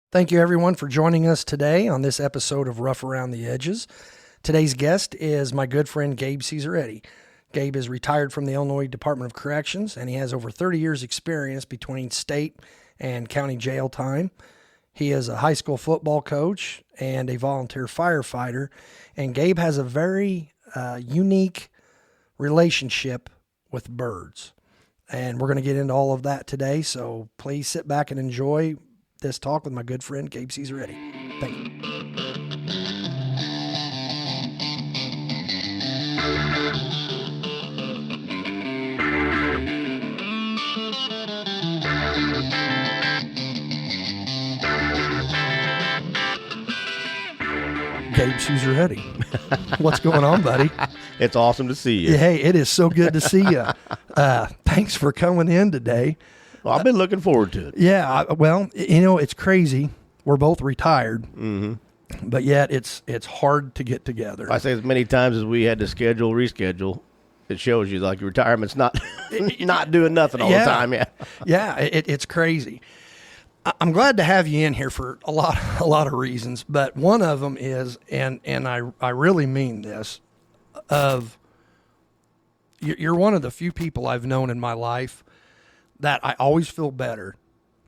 Thank you, everyone, for joining us today on this episode of Rueff Around The Edges. Today's guest is my good friend, Gabe Cesaretti. Gabe is retired from the Illinois Department of Corrections, and he has over 30 years' experience between state and county jail time. He is a high school football coach and a volunteer firefighter, and Gabe has a very unique relationship with birds. And we're going to get into all of that today, so please sit back and enjoy this talk with my good friend, Gabe Cesaretti. Thank you. Gabe Cesaretti. What's going on, buddy? It's awesome to see you. Hey, it is so good to see you. Thanks for coming in today. Well, I've been looking forward to it. Yeah, well, it's crazy. We're both retired, but yet it's hard to get together. I say as many times as we had to reschedule, it shows you like retirement's not not doing nothing all the time. Yeah, it's crazy. I'm glad to have you in here for a lot of reasons, but one of them is, and I really mean this, you're one of the few people I've known in my life that I always feel better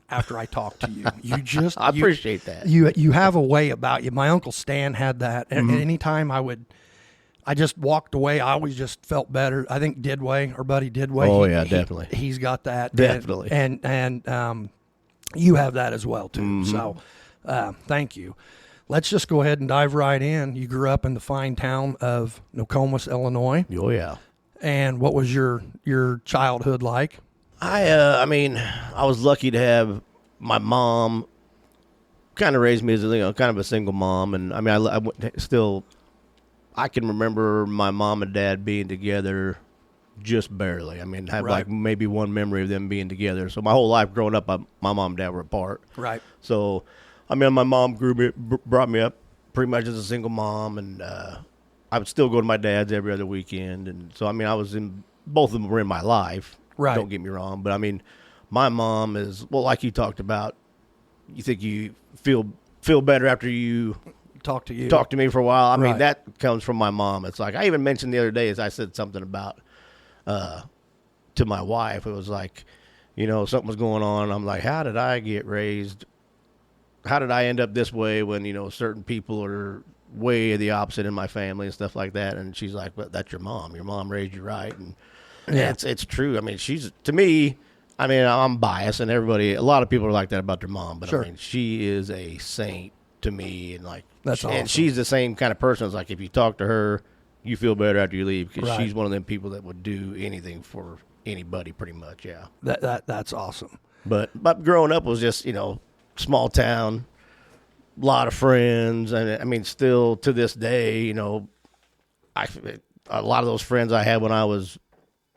after I talk to you. I appreciate that. You have a way about you. My Uncle Stan had that. And anytime I just walked away, I always just felt better. I think Didway, our buddy Didway. Oh, definitely. He's got that. Definitely. And you have that as well, too. So thank you. Let's just go ahead and dive right in. You grew up in the fine town of Nokomis, Illinois. Oh, yeah. And what was your childhood like? I was lucky to have my mom kind of raised me as kind of a single mom, and I can remember my mom and dad being together just barely. I mean, I have like maybe one memory of them being together. So my whole life growing up, my mom and dad were apart. Right. So, my mom brought me up pretty much as a single mom, and I would still go to my dad's every other weekend, and so I was in both of them were in my life. Right. Don't get me wrong, but my mom is, well, like you talked about, you think you feel better after you talk to me for a while. I mean, that comes from my mom. It's like, I even mentioned the other day as I said something about, to my wife, it was like, something was going on. I'm like, how did I get raised? How did I end up this way when, certain people are way the opposite in my family and stuff like that? And she's like, well, that's your mom. Your mom raised you right. And it's true. I mean, she's, to me, I'm biased, and a lot of people are like that about their mom, but sure. She is a saint to me, and that's awesome. And she's the same kind of person. It's like, if you talk to her, you feel better after you leave, because she's one of them people that would do anything for anybody, pretty much. Yeah. That's awesome. But growing up was just, small town, a lot of friends, and still to this day, a lot of those friends I had when I was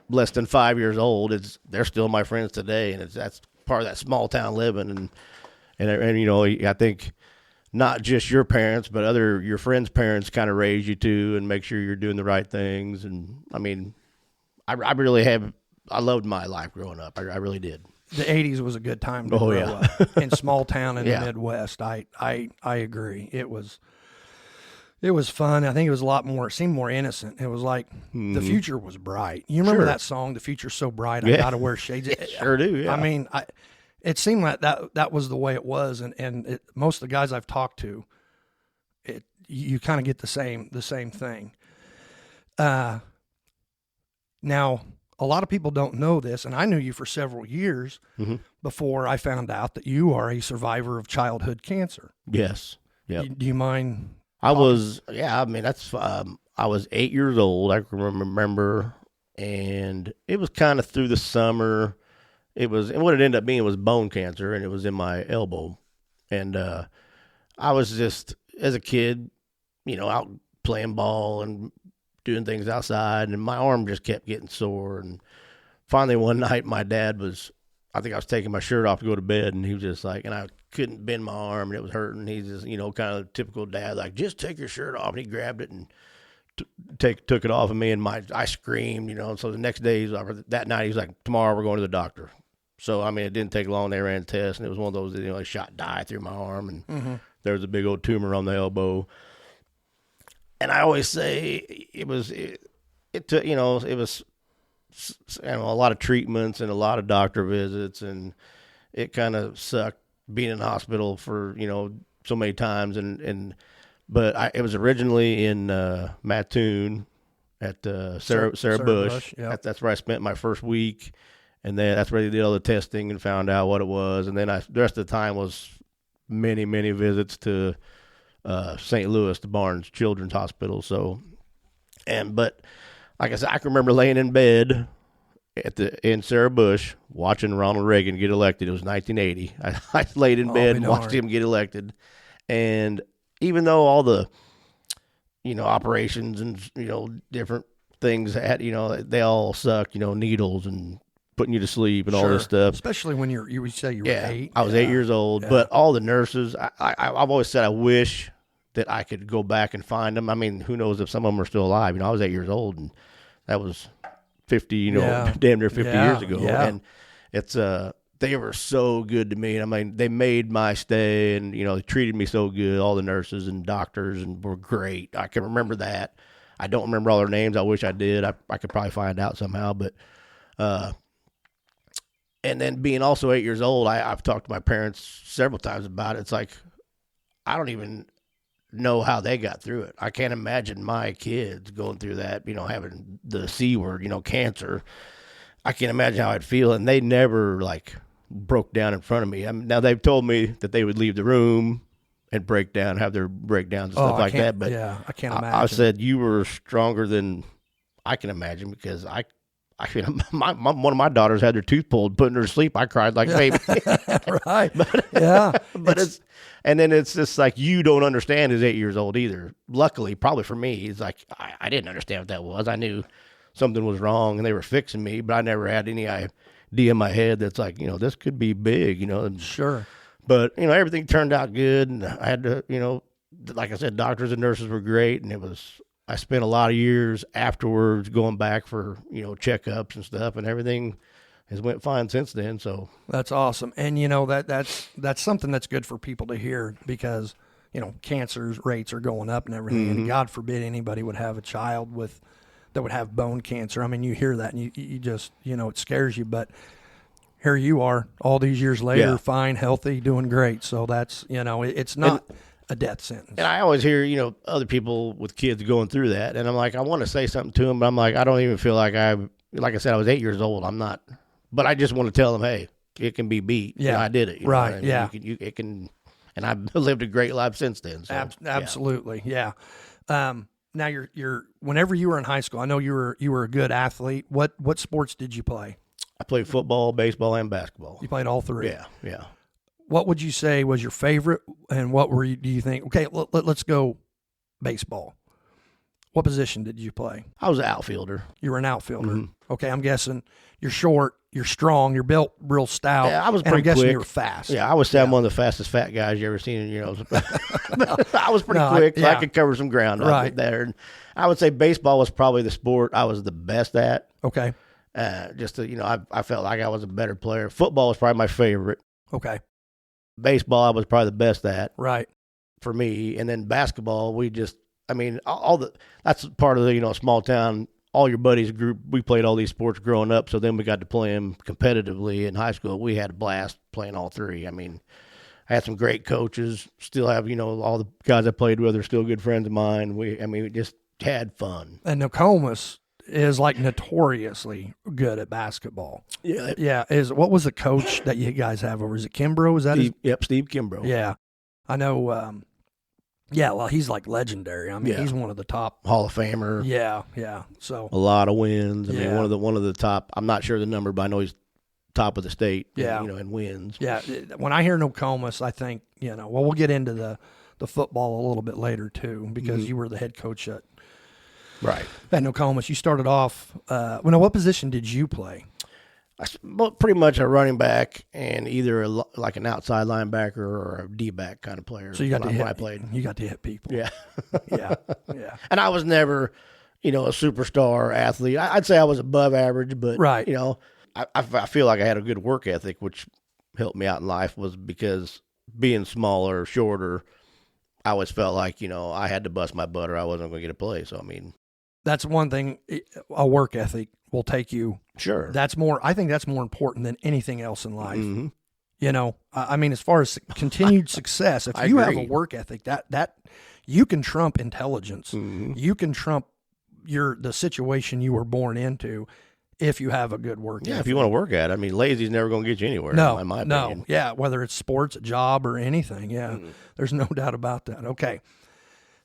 less than 5 years old, they're still my friends today, and that's part of that small town living, and I think not just your parents, but your friends' parents kind of raise you too, and make sure you're doing the right things. And I loved my life growing up. I really did. The 80s was a good time to grow up in small town in the Midwest. I agree. It was fun. I think it seemed more innocent. It was like the future was bright. You remember that song, The Future's So Bright, I Gotta Wear Shades? Sure do, yeah. It seemed like that was the way it was, and most of the guys I've talked to, you kind of get the same thing. Now, a lot of people don't know this, and I knew you for several years before I found out that you are a survivor of childhood cancer. Yes. Yeah. Do you mind? I was 8 years old. I can remember, and it was kind of through the summer. And what it ended up being was bone cancer, and it was in my elbow. And I was just, as a kid, out playing ball and doing things outside, and my arm just kept getting sore. And finally one night my dad I think I was taking my shirt off to go to bed, and he was just like, and I couldn't bend my arm, and it was hurting. He's just, kind of typical dad, like, just take your shirt off. And he grabbed it and took it off of me, and I screamed, So the next day, that night, he was like, tomorrow we're going to the doctor. So, I mean, it didn't take long. They ran a test, and it was one of those, they shot dye through my arm, and there was a big old tumor on the elbow. And I always say it took, it was a lot of treatments and a lot of doctor visits, and it kind of sucked being in the hospital for, so many times. But it was originally in Mattoon at Sarah Bush. Yep. That's where I spent my first week. And then that's where they did all the testing and found out what it was. And then the rest of the time was many, many visits to St. Louis, the Barnes Children's Hospital. But like I said, I can remember laying in bed in Sarah Bush watching Ronald Reagan get elected. It was 1980. I laid in bed and watched him get elected. And even though all the, operations and, different things they all suck, needles and putting you to sleep and all this stuff. Especially when you say you were 8. I was 8 years old, but all the nurses, I've always said I wish that I could go back and find them. I mean, who knows if some of them are still alive. I was 8 years old, and that was 50, damn near 50 years ago. Yeah. And it's, they were so good to me. I mean, they made my stay, and, they treated me so good. All the nurses and doctors and were great. I can remember that. I don't remember all their names. I wish I did. I could probably find out somehow, but, and then being also 8 years old, I've talked to my parents several times about it. It's like, I don't even know how they got through it. I can't imagine my kids going through that, having the C word, cancer. I can't imagine how I'd feel. And they never, broke down in front of me. Now, they've told me that they would leave the room and break down, have their breakdowns and stuff like that. But I can't imagine. I said, you were stronger than I can imagine, because one of my daughters had their tooth pulled, putting her to sleep. I cried like a baby. Right. But it's just like, you don't understand as 8 years old either. Luckily, probably for me, it's like, I didn't understand what that was. I knew something was wrong and they were fixing me, but I never had any idea in my head that's like, this could be big, Sure. But, everything turned out good. And I had to, like I said, doctors and nurses were great. And I spent a lot of years afterwards going back for, checkups and stuff, and everything has went fine since then. So that's awesome. And, that's something that's good for people to hear, because, cancer rates are going up and everything. And God forbid anybody would have a child that would have bone cancer. I mean, you hear that and you just, it scares you, but here you are all these years later, fine, healthy, doing great. So that's, it's not a death sentence. And I always hear, other people with kids going through that. And I'm like, I want to say something to them, but I'm like, I don't even feel like like I said, I was 8 years old. I'm not, but I just want to tell them, hey, it can be beat. Yeah. I did it. Right. Yeah. It can, and I've lived a great life since then. So, absolutely. Yeah. Now you're, whenever you were in high school, I know you were a good athlete. What sports did you play? I played football, baseball, and basketball. You played all three. Yeah. What would you say was your favorite, and what do you think? Okay, let's go baseball. What position did you play? I was an outfielder. You were an outfielder. Okay, I'm guessing you're short, you're strong, you're built real stout. Yeah, I was pretty pretty quick. quick. You were fast. Yeah, I would say I'm one of the fastest fat guys you ever seen. I was pretty quick, so I could cover some ground right there. And I would say baseball was probably the sport I was the best at. Okay. I felt like I was a better player. Football was probably my favorite. Okay. Baseball, I was probably the best at. Right. For me. And then basketball, that's part of the, small town, all your buddies group. We played all these sports growing up. So then we got to play them competitively in high school. We had a blast playing all three. I mean, I had some great coaches, still have, all the guys I played with are still good friends of mine. We just had fun. And Nokomis is notoriously good at basketball. Yeah. Yeah. What was the coach that you guys have over? Is it Kimbrough? Is that Steve Kimbrough. Yeah. I know. Well, he's legendary. I mean, he's one of the top Hall of Famer. Yeah. So a lot of wins. I mean, one of the top. I'm not sure the number, but I know he's top of the state. Yeah. In wins. Yeah. When I hear Nokomis, I think we'll get into the football a little bit later too, because you were the head coach at Nokomis. You started off. What position did you play? Pretty much a running back and either like an outside linebacker or a D-back kind of player. So you got to hit. I played. You got to hit people. Yeah. Yeah. And I was never, a superstar athlete. I'd say I was above average, but I feel like I had a good work ethic, which helped me out in life, was because being smaller, shorter, I always felt like, I had to bust my butt or I wasn't going to get a play. So, I mean, that's one thing. A work ethic will take you. Sure. I think that's more important than anything else in life. Mm-hmm. I mean, as far as continued success, if you have a work ethic, that you can trump intelligence. Mm-hmm. You can trump the situation you were born into if you have a good work ethic. If you want to work at it. I mean, lazy's never going to get you anywhere. No, in my opinion. No. Yeah, whether it's sports, a job, or anything. Yeah, there's no doubt about that. Okay.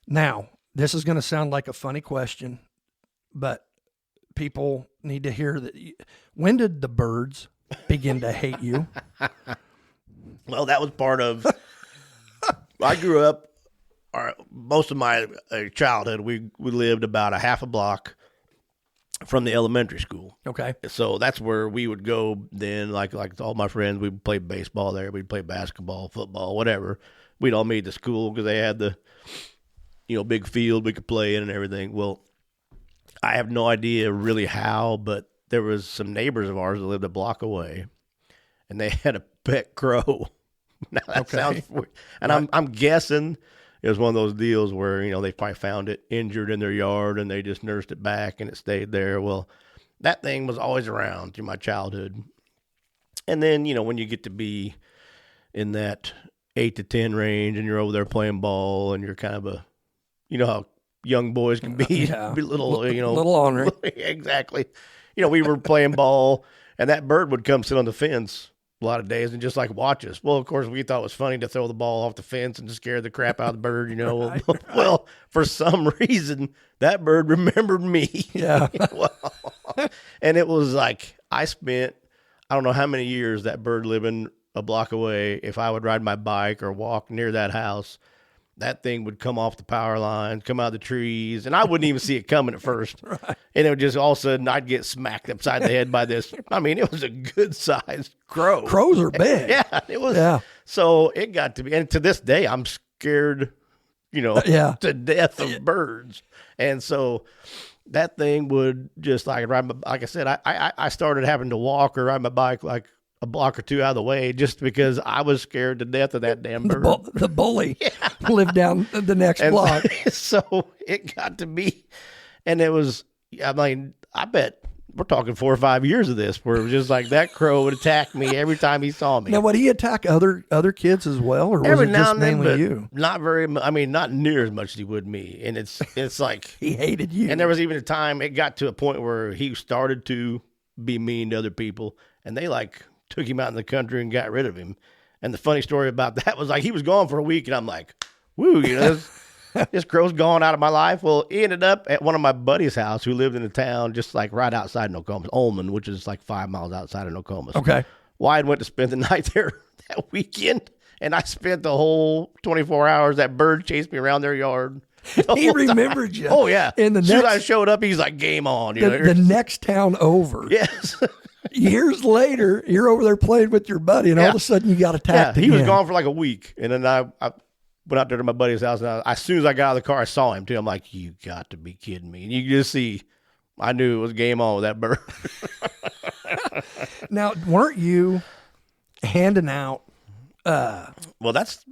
Now, this is going to sound like a funny question, but people need to hear that. When did the birds begin to hate you? Well, that was part of. I grew up. Most of my childhood, we lived about a half a block from the elementary school. Okay. So that's where we would go then, like all my friends, we'd play baseball there, we'd play basketball, football, whatever. We'd all meet at the school because they had the, big field we could play in and everything. Well, I have no idea really how, but there was some neighbors of ours that lived a block away, and they had a pet crow. Now that sounds weird. And I'm guessing it was one of those deals where, they probably found it injured in their yard and they just nursed it back and it stayed there. Well, that thing was always around through my childhood. And then, when you get to be in that 8 to 10 range and you're over there playing ball and you're kind of a, how young boys can be, be little, little ornery. Exactly. We were playing ball and that bird would come sit on the fence a lot of days and just watch us. Well, of course, we thought it was funny to throw the ball off the fence and to scare the crap out of the bird, Right. Well, for some reason, that bird remembered me. Yeah. And it was I spent, I don't know how many years that bird living a block away. If I would ride my bike or walk near that house, that thing would come off the power line, come out of the trees, and I wouldn't even see it coming at first. Right. And it would just all of a sudden I'd get smacked upside the head by this. I mean, it was a good sized crow. Crows are big. Yeah, it was. Yeah. So it got to be, and to this day, I'm scared, to death of birds. And so that thing would just ride my, like I said, I started having to walk or ride my bike a block or two out of the way just because I was scared to death of that damn bird. The bully lived down the next block. So it got to be, and it was, I mean, I bet we're talking 4 or 5 years of this where it was just that crow would attack me every time he saw me. Now, would he attack other kids as well, or was every it now just and then, mainly but you? Not very, I mean, not near as much as he would me. And it's He hated you. And there was even a time it got to a point where he started to be mean to other people, and they took him out in the country and got rid of him. And the funny story about that was he was gone for a week, and I'm like, woo, this crow's gone out of my life. Well, he ended up at one of my buddy's house who lived in the town just right outside Nokomis, Ullman, which is 5 miles outside of Nokomis. Okay. Wyatt went to spend the night there that weekend, and I spent the whole 24 hours. That bird chased me around their yard. He remembered you. Oh, yeah. In the as soon as I showed up, he's like, game on. The next town over. Yes. Years later, you're over there playing with your buddy, and all of a sudden you got attacked he again. was gone for a week. And then I went out there to my buddy's house, and as soon as I got out of the car, I saw him, too. I'm like, you got to be kidding me. And you can just see, I knew it was game on with that bird. Now, weren't you handing out... Well, that's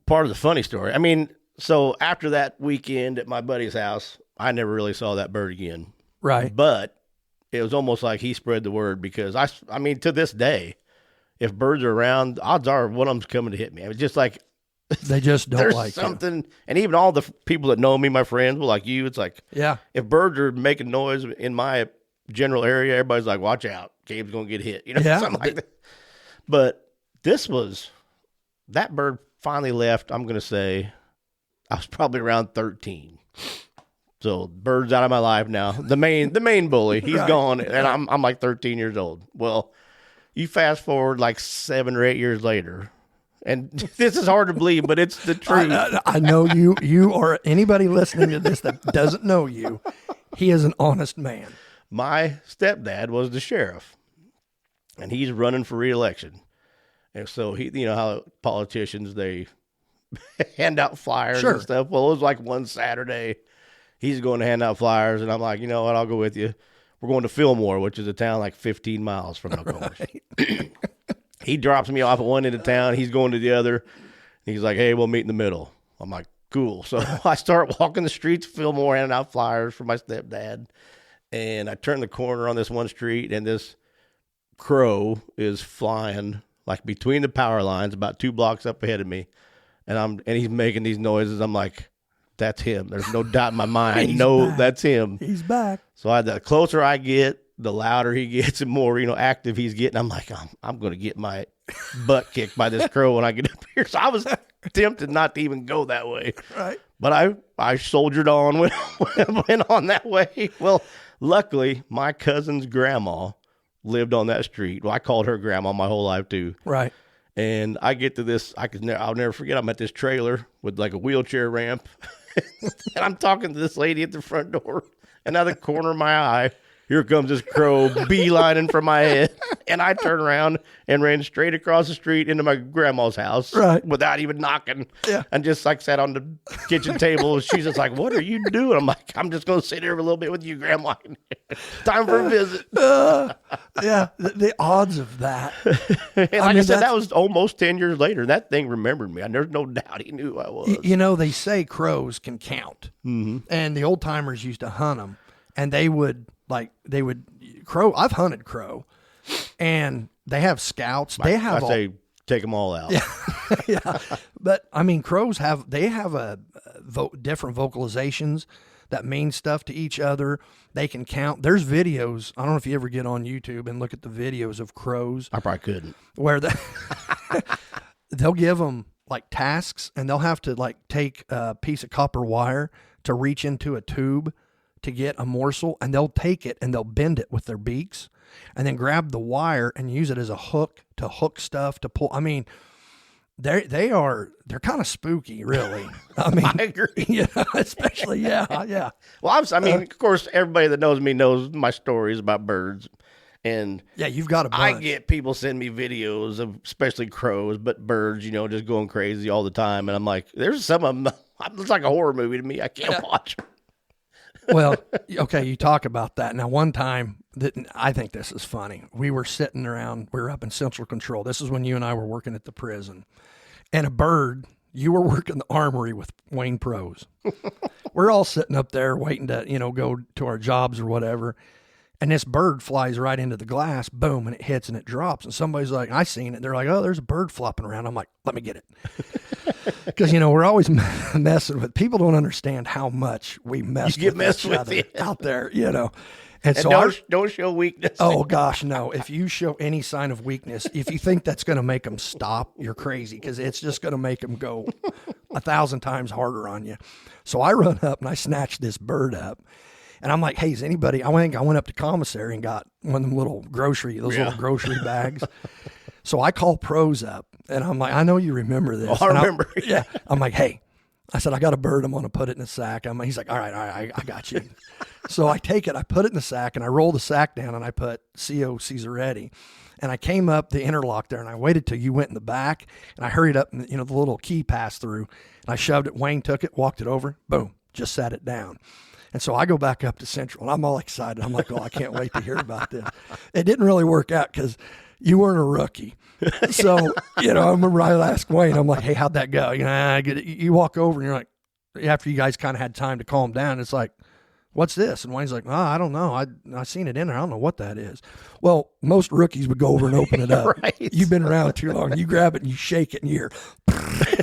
part of the funny story. I mean, so after that weekend at my buddy's house, I never really saw that bird again. Right. But it was almost like he spread the word because, I mean, to this day, if birds are around, odds are one of them's coming to hit me. I mean, just they just don't there's like something. You. And even all the people that know me, my friends, well, like you, it's if birds are making noise in my general area, everybody's like, watch out. Gabe's going to get hit. Something like that. But that bird finally left, I'm going to say, I was probably around 13. So bird's out of my life now. The main bully, he's gone, and I'm 13 years old. Well, you fast forward 7 or 8 years later, and this is hard to believe, but it's the truth. I know you or anybody listening to this that doesn't know you, he is an honest man. My stepdad was the sheriff, and he's running for re-election. And so he, how politicians, they hand out flyers and stuff. Well, it was one Saturday, he's going to hand out flyers, and I'm like, you know what, I'll go with you. we're going to Fillmore, which is a town like 15 miles from Nokomis. Right. He drops me off at one end of town. He's going to the other. He's like, hey, we'll meet in the middle. I'm like, cool. So I start walking the streets of Fillmore, handing out flyers for my stepdad. And I turn the corner on this one street, and this crow is flying like between the power lines about 2 blocks up ahead of me. And he's making these noises. I'm like, that's him. There's no doubt in my mind. I know that's him. He's back. So the closer I get, the louder he gets and more, active he's getting. I'm like, I'm going to get my butt kicked by this crow when I get up here. So I was tempted not to even go that way. Right. But I soldiered on, went on that way. Well, luckily, my cousin's grandma lived on that street. Well, I called her grandma my whole life too. Right. And I get to this, I'll never forget, I'm at this trailer with like a wheelchair ramp. And I'm talking to this lady at the front door. And out of the corner of my eye, here comes this crow beelining for my head. And I turned around and ran straight across the street into my grandma's house without even knocking. Yeah. And just like sat on the kitchen table. She's just like, what are you doing? I'm like, I'm just going to sit here a little bit with you, Grandma. Time for a visit. Yeah. The odds of that. And I said, that was almost 10 years later. That thing remembered me. There's no doubt he knew who I was. They say crows can count. Mm-hmm. And the old timers used to hunt them. And they would crow. I've hunted crow, and they have scouts. They have. I say take them all out. Yeah, yeah. But crows have different vocalizations that mean stuff to each other. They can count. There's videos. I don't know if you ever get on YouTube and look at the videos of crows. I probably couldn't. Where they'll give them like tasks, and they'll have to like take a piece of copper wire to reach into a tube to get a morsel, and they'll take it and they'll bend it with their beaks and then grab the wire and use it as a hook to hook stuff to pull. They're kind of spooky, really. I agree. Especially, yeah. Well, of course, everybody that knows me knows my stories about birds. And yeah, you've got a bunch. I get people send me videos of especially crows, but birds, just going crazy all the time. And I'm like, there's some of them, it's like a horror movie to me. I can't watch them. Well, okay, you talk about that. Now, one time, I think this is funny. We were sitting around, we were up in Central Control. This is when you and I were working at the prison. And a bird, you were working the armory with Wayne Pros. We're all sitting up there waiting to, go to our jobs or whatever. And this bird flies right into the glass, boom, and it hits and it drops. And somebody's like, I seen it. They're like, oh, there's a bird flopping around. I'm like, let me get it. Because, we're always messing with, people don't understand how much we mess with each other out there, And so don't show weakness. Oh, gosh, no. If you show any sign of weakness, if you think that's going to make them stop, you're crazy, because it's just going to make them go 1,000 times harder on you. So I run up and I snatch this bird up. And I'm like, hey, is anybody, I went up to commissary and got one of them little little grocery bags. So I call Pros up, and I'm like, I know you remember this. Oh, I remember. Yeah. I'm like, hey, I said, I got a bird. I'm going to put it in a sack. He's like, all right, I got you. So I take it, I put it in the sack, and I roll the sack down, and I put C.O. Cesaretti. And I came up the interlock there, and I waited till you went in the back, and I hurried up, and the little key passed through, and I shoved it. Wayne took it, walked it over, boom, just sat it down. And so I go back up to Central, and I'm all excited. I'm like, oh, I can't wait to hear about this. It didn't really work out because you weren't a rookie. So, I remember I asked Wayne, I'm like, hey, how'd that go? You walk over, and you're like, after you guys kind of had time to calm down, it's like, what's this? And Wayne's like, oh, I don't know. I seen it in there. I don't know what that is. Well, most rookies would go over and open it up. Right. You've been around too long. You grab it and you shake it and you're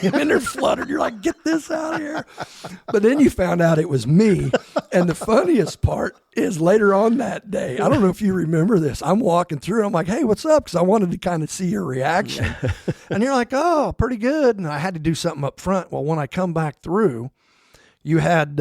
and they're fluttered. You're like, get this out of here. But then you found out it was me. And the funniest part is later on that day, I don't know if you remember this. I'm walking through. I'm like, hey, what's up? Because I wanted to kind of see your reaction. And you're like, oh, pretty good. And I had to do something up front. Well, when I come back through, you had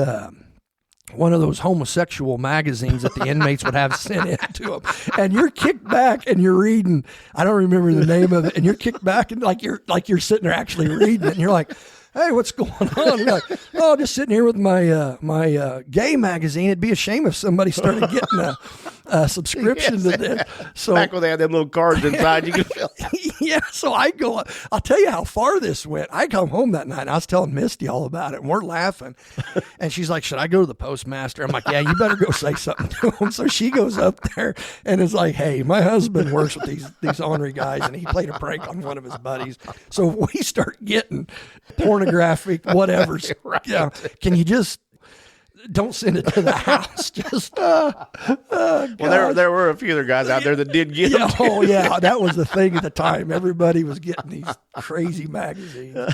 one of those homosexual magazines that the inmates would have sent in to them. And you're kicked back and you're reading, I don't remember the name of it, and you're kicked back and like you're sitting there actually reading it, and you're like, hey, what's going on? You're like, oh, just sitting here with my gay magazine. It'd be a shame if somebody started getting subscription to this. So Back when they had them little cards inside, you could fill. yeah, so I go, I'll tell you how far this went. I come home that night and I was telling Misty all about it and we're laughing. And she's like, should I go to the postmaster? I'm like, yeah, you better go say something to him. So she goes up there and is like, hey, my husband works with these ornery guys and he played a prank on one of his buddies. So we start getting pornographic, whatever. Right. Yeah, can you just don't send it to the house? Just Well, there were a few other guys out there that did get them. oh yeah, that was the thing at the time. Everybody was getting these crazy magazines.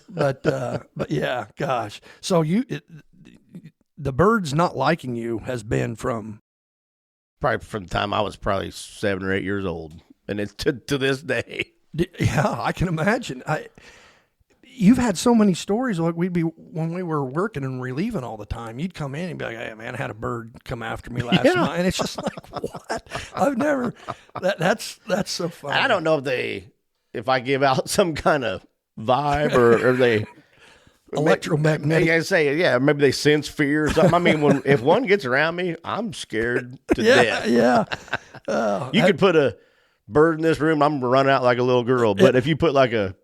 But yeah, gosh. So the birds not liking you has been from Probably from the time I was probably 7 or 8 years old, and it's to this day. yeah, I can imagine. You've had so many stories. Like when we were working and relieving all the time, you'd come in and be like, "Hey man, I had a bird come after me last night," and it's just like, what? I've never. That's so funny. I don't know if I give out some kind of vibe or they electromagnetic. I say, yeah, maybe they sense fear or something. I mean, if one gets around me, I'm scared to death. Yeah. You could put a bird in this room, I'm gonna run out like a little girl. But if you put like a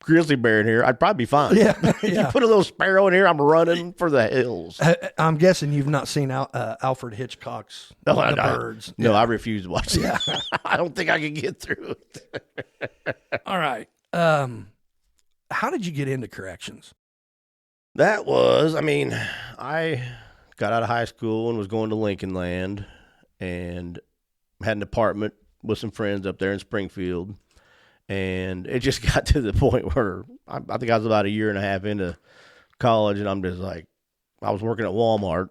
grizzly bear in here, I'd probably be fine. Yeah. If you put a little sparrow in here, I'm running for the hills. I'm guessing you've not seen Alfred Hitchcock's The Birds. No, I refuse to watch that. Yeah. I don't think I can get through it. All right. How did you get into corrections? That was, I got out of high school and was going to Lincoln Land and had an apartment with some friends up there in Springfield. And it just got to the point where I think I was about a year and a half into college, and I'm just like, I was working at Walmart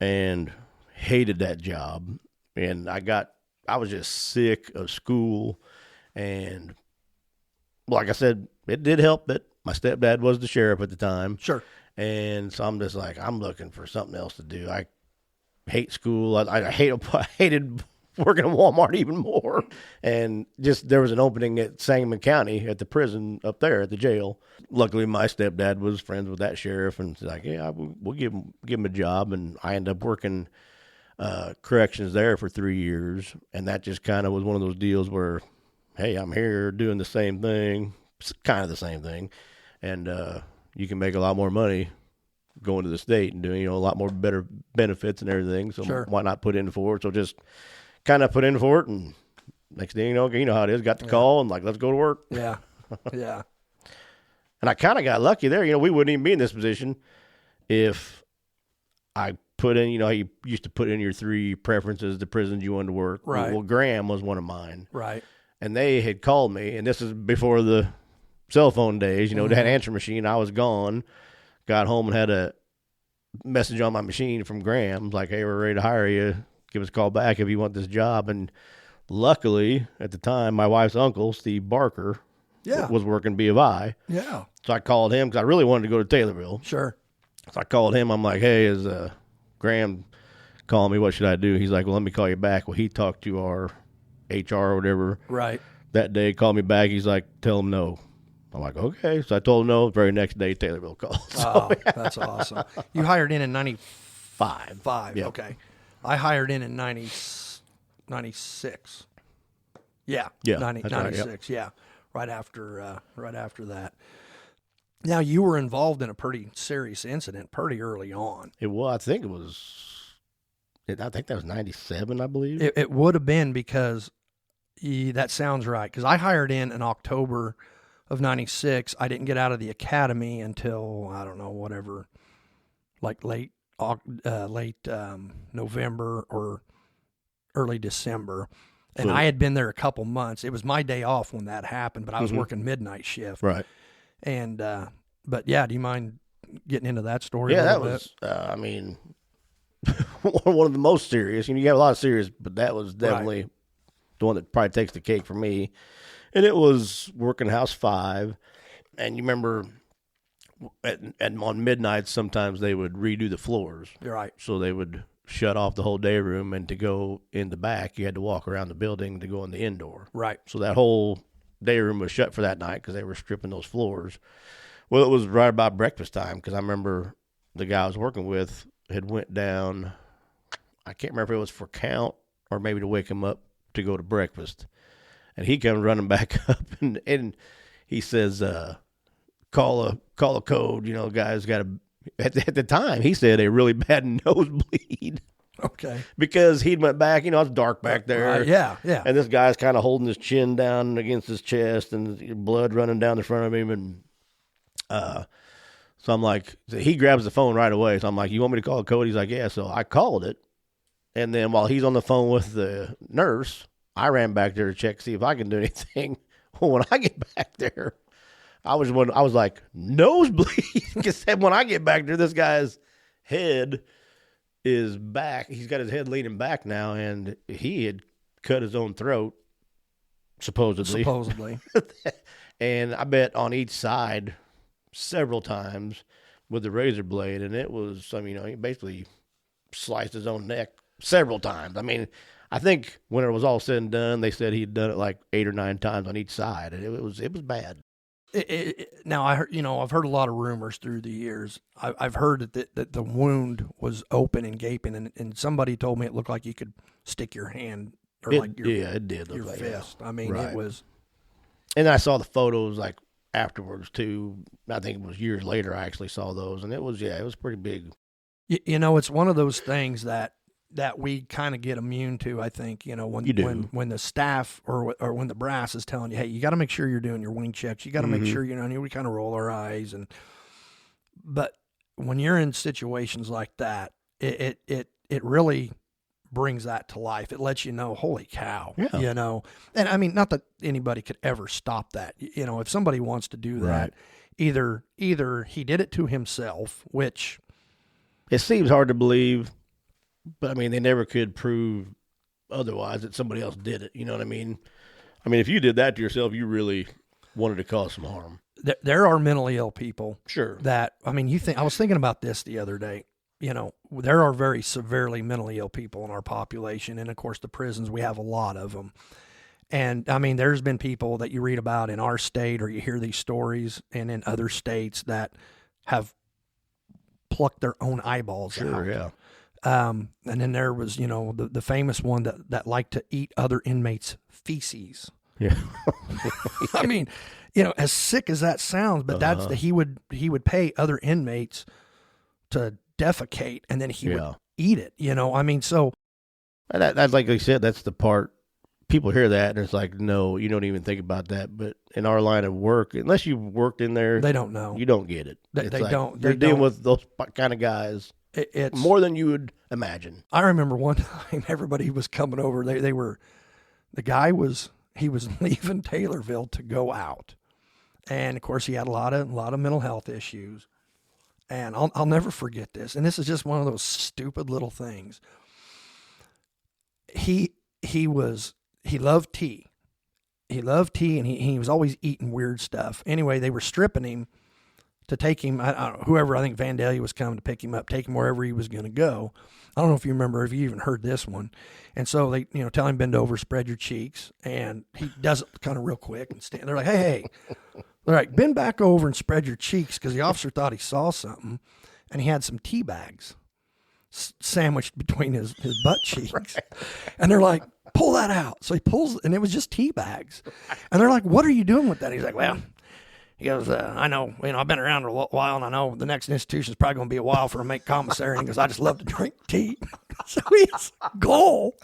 and hated that job. And I was just sick of school. And like I said, it did help that my stepdad was the sheriff at the time. Sure. And so I'm just like, I'm looking for something else to do. I hate school. I hated working at Walmart even more. And just there was an opening at Sangamon County at the prison up there at the jail. Luckily, my stepdad was friends with that sheriff and was like, yeah, we'll give him a job. And I ended up working corrections there for 3 years. And that just kind of was one of those deals where, hey, I'm here doing the same thing, kind of the same thing. And you can make a lot more money going to the state and doing, a lot more better benefits and everything. So sure. Why not put in for it? So just kind of put in for it, and next thing you know how it is. Got the call and like, let's go to work. Yeah, yeah. And I kind of got lucky there. We wouldn't even be in this position if I put in. You used to put in your 3 preferences, the prisons you wanted to work. Right. Well, Graham was one of mine. Right. And they had called me, and this is before the cell phone days. They had an answer machine. I was gone. Got home and had a message on my machine from Graham, like, hey, we're ready to hire you. Give us a call back if you want this job. And luckily, at the time, my wife's uncle, Steve Barker, was working B of I. Yeah. So I called him because I really wanted to go to Taylorville. Sure. So I called him. I'm like, hey, is Graham calling me? What should I do? He's like, well, let me call you back. Well, he talked to our HR or whatever. Right. That day, called me back. He's like, tell him no. I'm like, okay. So I told him no. The very next day, Taylorville called. Oh, that's awesome. You hired in 95. Yep. Okay. I hired in 96. Yeah. 96. Right, Yeah. Right after that. Now, you were involved in a pretty serious incident pretty early on. It was. I think that was 97, I believe. It would have been because that sounds right. Because I hired in October of 96. I didn't get out of the academy until, I don't know, whatever, like late November or early December. And I had been there a couple months. It was my day off when that happened, but I was working midnight shift. Right. And, but yeah, do you mind getting into that story? Yeah, that was, one of the most serious. You have a lot of serious, but that was definitely the one that probably takes the cake for me. And it was working house 5. And you remember on midnight, sometimes they would redo the floors. You're right. So they would shut off the whole day room, and to go in the back, you had to walk around the building to go in the indoor. Right. So that whole day room was shut for that night because they were stripping those floors. Well, it was right about breakfast time because I remember the guy I was working with had went down, I can't remember if it was for count or maybe to wake him up to go to breakfast. And he comes running back up and he says, call a code, guy's got at the time he said a really bad nosebleed. Okay. Because he went back, it's dark back there. Yeah. And this guy's kind of holding his chin down against his chest and blood running down the front of him. And so I'm like, so he grabs the phone right away. So I'm like, you want me to call a code? He's like, yeah. So I called it. And then while he's on the phone with the nurse, I ran back there to check, see if I can do anything. Well, when I get back there, I was like, nosebleed. Because when I get back there, this guy's head is back. He's got his head leaning back now, and he had cut his own throat, supposedly. And I bet on each side several times with the razor blade, and it was, he basically sliced his own neck several times. I think when it was all said and done, they said he'd done it like 8 or 9 times on each side, and it was bad. Now I heard, I've heard a lot of rumors through the years. I've heard that the wound was open and gaping, and somebody told me it looked like you could stick your hand or it did look your like fist. that. It was. And I saw the photos like afterwards too. I think it was years later I actually saw those, and it was pretty big. It's one of those things that we kind of get immune to, I think, when the staff or when the brass is telling you, hey, you got to make sure you're doing your wing checks. You got to make sure, we kind of roll our eyes. But when you're in situations like that, it really brings that to life. It lets you know, holy cow, and not that anybody could ever stop that. If somebody wants to do that, either he did it to himself, which it seems hard to believe. But, they never could prove otherwise that somebody else did it. You know what I mean? If you did that to yourself, you really wanted to cause some harm. There are mentally ill people. Sure. That, I was thinking about this the other day. There are very severely mentally ill people in our population. And, of course, the prisons, we have a lot of them. And, there's been people that you read about in our state or you hear these stories and in other states that have plucked their own eyeballs out. Sure, yeah. And then there was, the famous one that liked to eat other inmates' feces. Yeah. As sick as that sounds, but that's he would pay other inmates to defecate, and then he would eat it. So that's like I said, that's the part people hear that and it's like, no, you don't even think about that. But in our line of work, unless you've worked in there, they don't know. You don't get it. They don't. They're dealing with those kind of guys. It's more than you would imagine. I remember one time everybody was coming over. The guy was leaving Taylorville to go out, and of course he had a lot of mental health issues. And I'll never forget this. And this is just one of those stupid little things. He loved tea. He loved tea, and he was always eating weird stuff. Anyway, they were stripping him to take him, I don't know, whoever, I think Vandalia was coming to pick him up, take him wherever he was going to go. I don't know if you remember, if you even heard this one. And so they, tell him, bend over, spread your cheeks. And he does it kind of real quick and stand. They're like, hey. They're like, bend back over and spread your cheeks, because the officer thought he saw something. And he had some tea bags sandwiched between his butt cheeks. Right. And they're like, pull that out. So he pulls, and it was just tea bags. And they're like, what are you doing with that? He's like, well, he goes, I know, I've been around a while, and I know the next institution is probably going to be a while for a make commissary. And he goes, I just love to drink tea. So his goal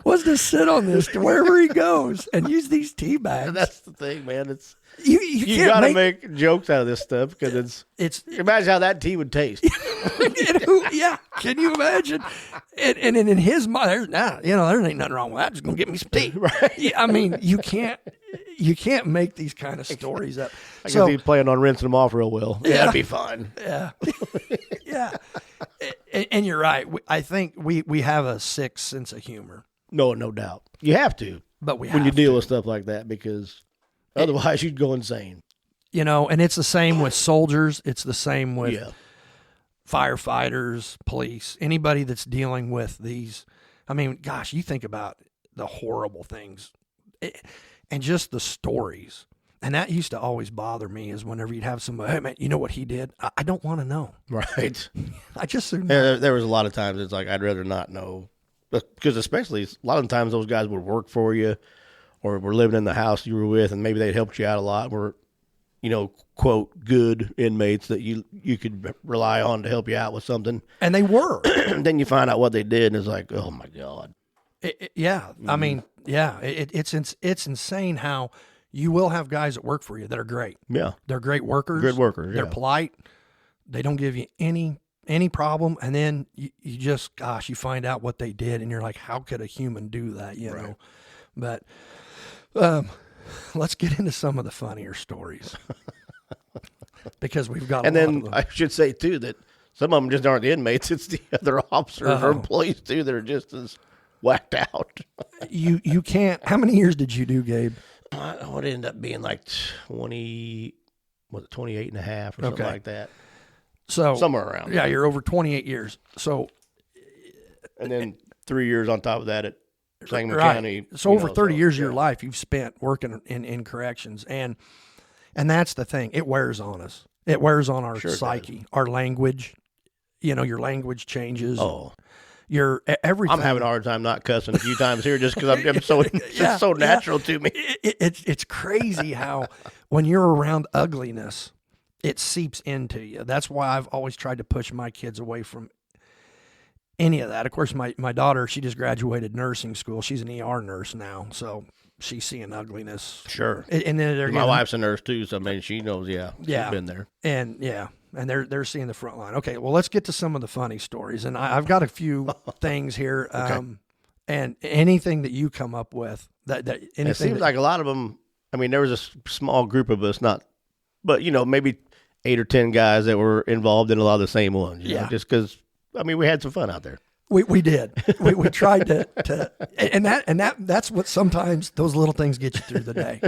was to sit on this to wherever he goes and use these tea bags. That's the thing, man. It's you got to make jokes out of this stuff, because it's imagine how that tea would taste. Yeah, can you imagine? And in his mind, there ain't nothing wrong with that. Just gonna get me some tea. Right? You can't make these kind of stories up. I guess he's planning on rinsing them off real well. Yeah, that'd be fun. Yeah, yeah. And you're right. I think we have a sick sense of humor. No doubt. You have to. But when you deal with stuff like that, because otherwise you'd go insane. And it's the same with soldiers. It's the same with firefighters, police, anybody that's dealing with these. Gosh, you think about the horrible things and just the stories And that used to always bother me is whenever you'd have somebody, hey, man, you know what he did? I don't want to know. Right. I just assume There was a lot of times it's like, I'd rather not know. Because especially a lot of the times those guys would work for you or were living in the house you were with, and maybe they'd helped you out a lot, were, quote, good inmates that you could rely on to help you out with something. And they were. And then you find out what they did, and it's like, oh, my God. Yeah. I mean, yeah, it's insane how you will have guys that work for you that are great. Yeah. They're great workers. Good workers, They're yeah. polite. They don't give you any problem. And then you just, gosh, you find out what they did, and you're like, how could a human do that, know? But let's get into some of the funnier stories. Because we've got and a lot then of them. I should say, too, that some of them just aren't the inmates. It's the other officers or employees, too, that are just as whacked out. You can't. How many years did you do, Gabe? It ended up being like 28 and a half or something like that. So somewhere around. Yeah, you're over 28 years. So, and then 3 years on top of that at Sangamon right. County. So over 30 years of your life you've spent working in corrections, and that's the thing. It wears on us. It wears on our psyche, our language. Your language changes. Oh. Your everything. I'm having a hard time not cussing a few times here just because I'm so it's so natural to me. It's crazy how when you're around ugliness, it seeps into you. That's why I've always tried to push my kids away from any of that. Of course, my daughter, she just graduated nursing school. She's an ER nurse now, so she's seeing ugliness. Sure. And then my wife's a nurse too, so I mean she knows. She's been there. And they're seeing the front line. Okay, well, let's get to some of the funny stories, and I've got a few things here. And anything that you come up with that anything. It seems like a lot of them. I mean, there was a small group of us, but maybe 8 or 10 guys that were involved in a lot of the same ones. You know, just because we had some fun out there. We did. We tried to and that's what sometimes those little things get you through the day,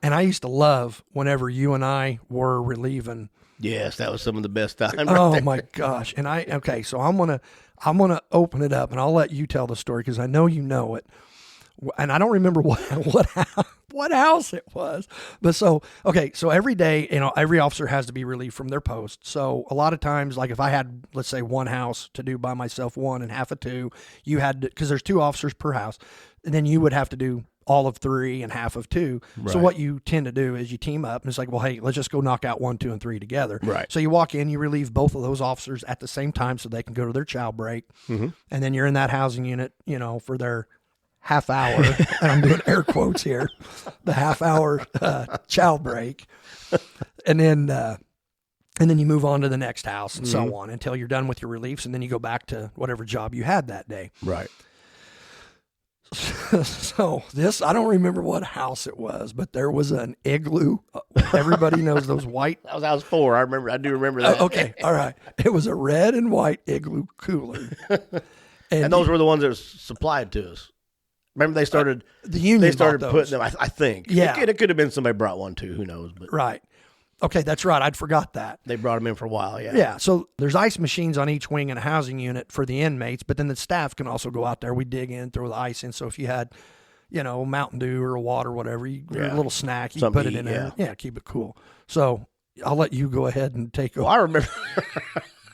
And I used to love whenever you and I were relieving. Yes, that was some of the best time. My gosh! And so I'm gonna open it up, and I'll let you tell the story because I know you know it, and I don't remember what house it was. But so every day, every officer has to be relieved from their post. So a lot of times, like if I had, let's say, one house to do by myself, one and half of two, you had to, because there's 2 officers per house, and then you would have to do all of 3 and half of 2. Right. So what you tend to do is you team up, and it's like, well, hey, let's just go knock out 1, 2, and 3 together. Right. So you walk in, you relieve both of those officers at the same time so they can go to their chow break. And then you're in that housing unit, for their half hour, and I'm doing air quotes here, the half hour chow break. And then you move on to the next house and so on until you're done with your reliefs, and then you go back to whatever job you had that day. Right. So I don't remember what house it was, but there was an igloo. Everybody knows those white. That was 4. I do remember that. Okay. All right. It was a red and white igloo cooler. And those were the ones that were supplied to us. Remember they started, the union. They started putting them, I think. Yeah. It could have been somebody brought one too. Who knows? But right. Okay, that's right. I'd forgot that. They brought them in for a while, yeah. Yeah, so there's ice machines on each wing in a housing unit for the inmates, but then the staff can also go out there. We dig in, throw the ice in. So if you had, Mountain Dew or water, whatever, a little snack, you put it in there. Yeah, keep it cool. So I'll let you go ahead and take over. Well,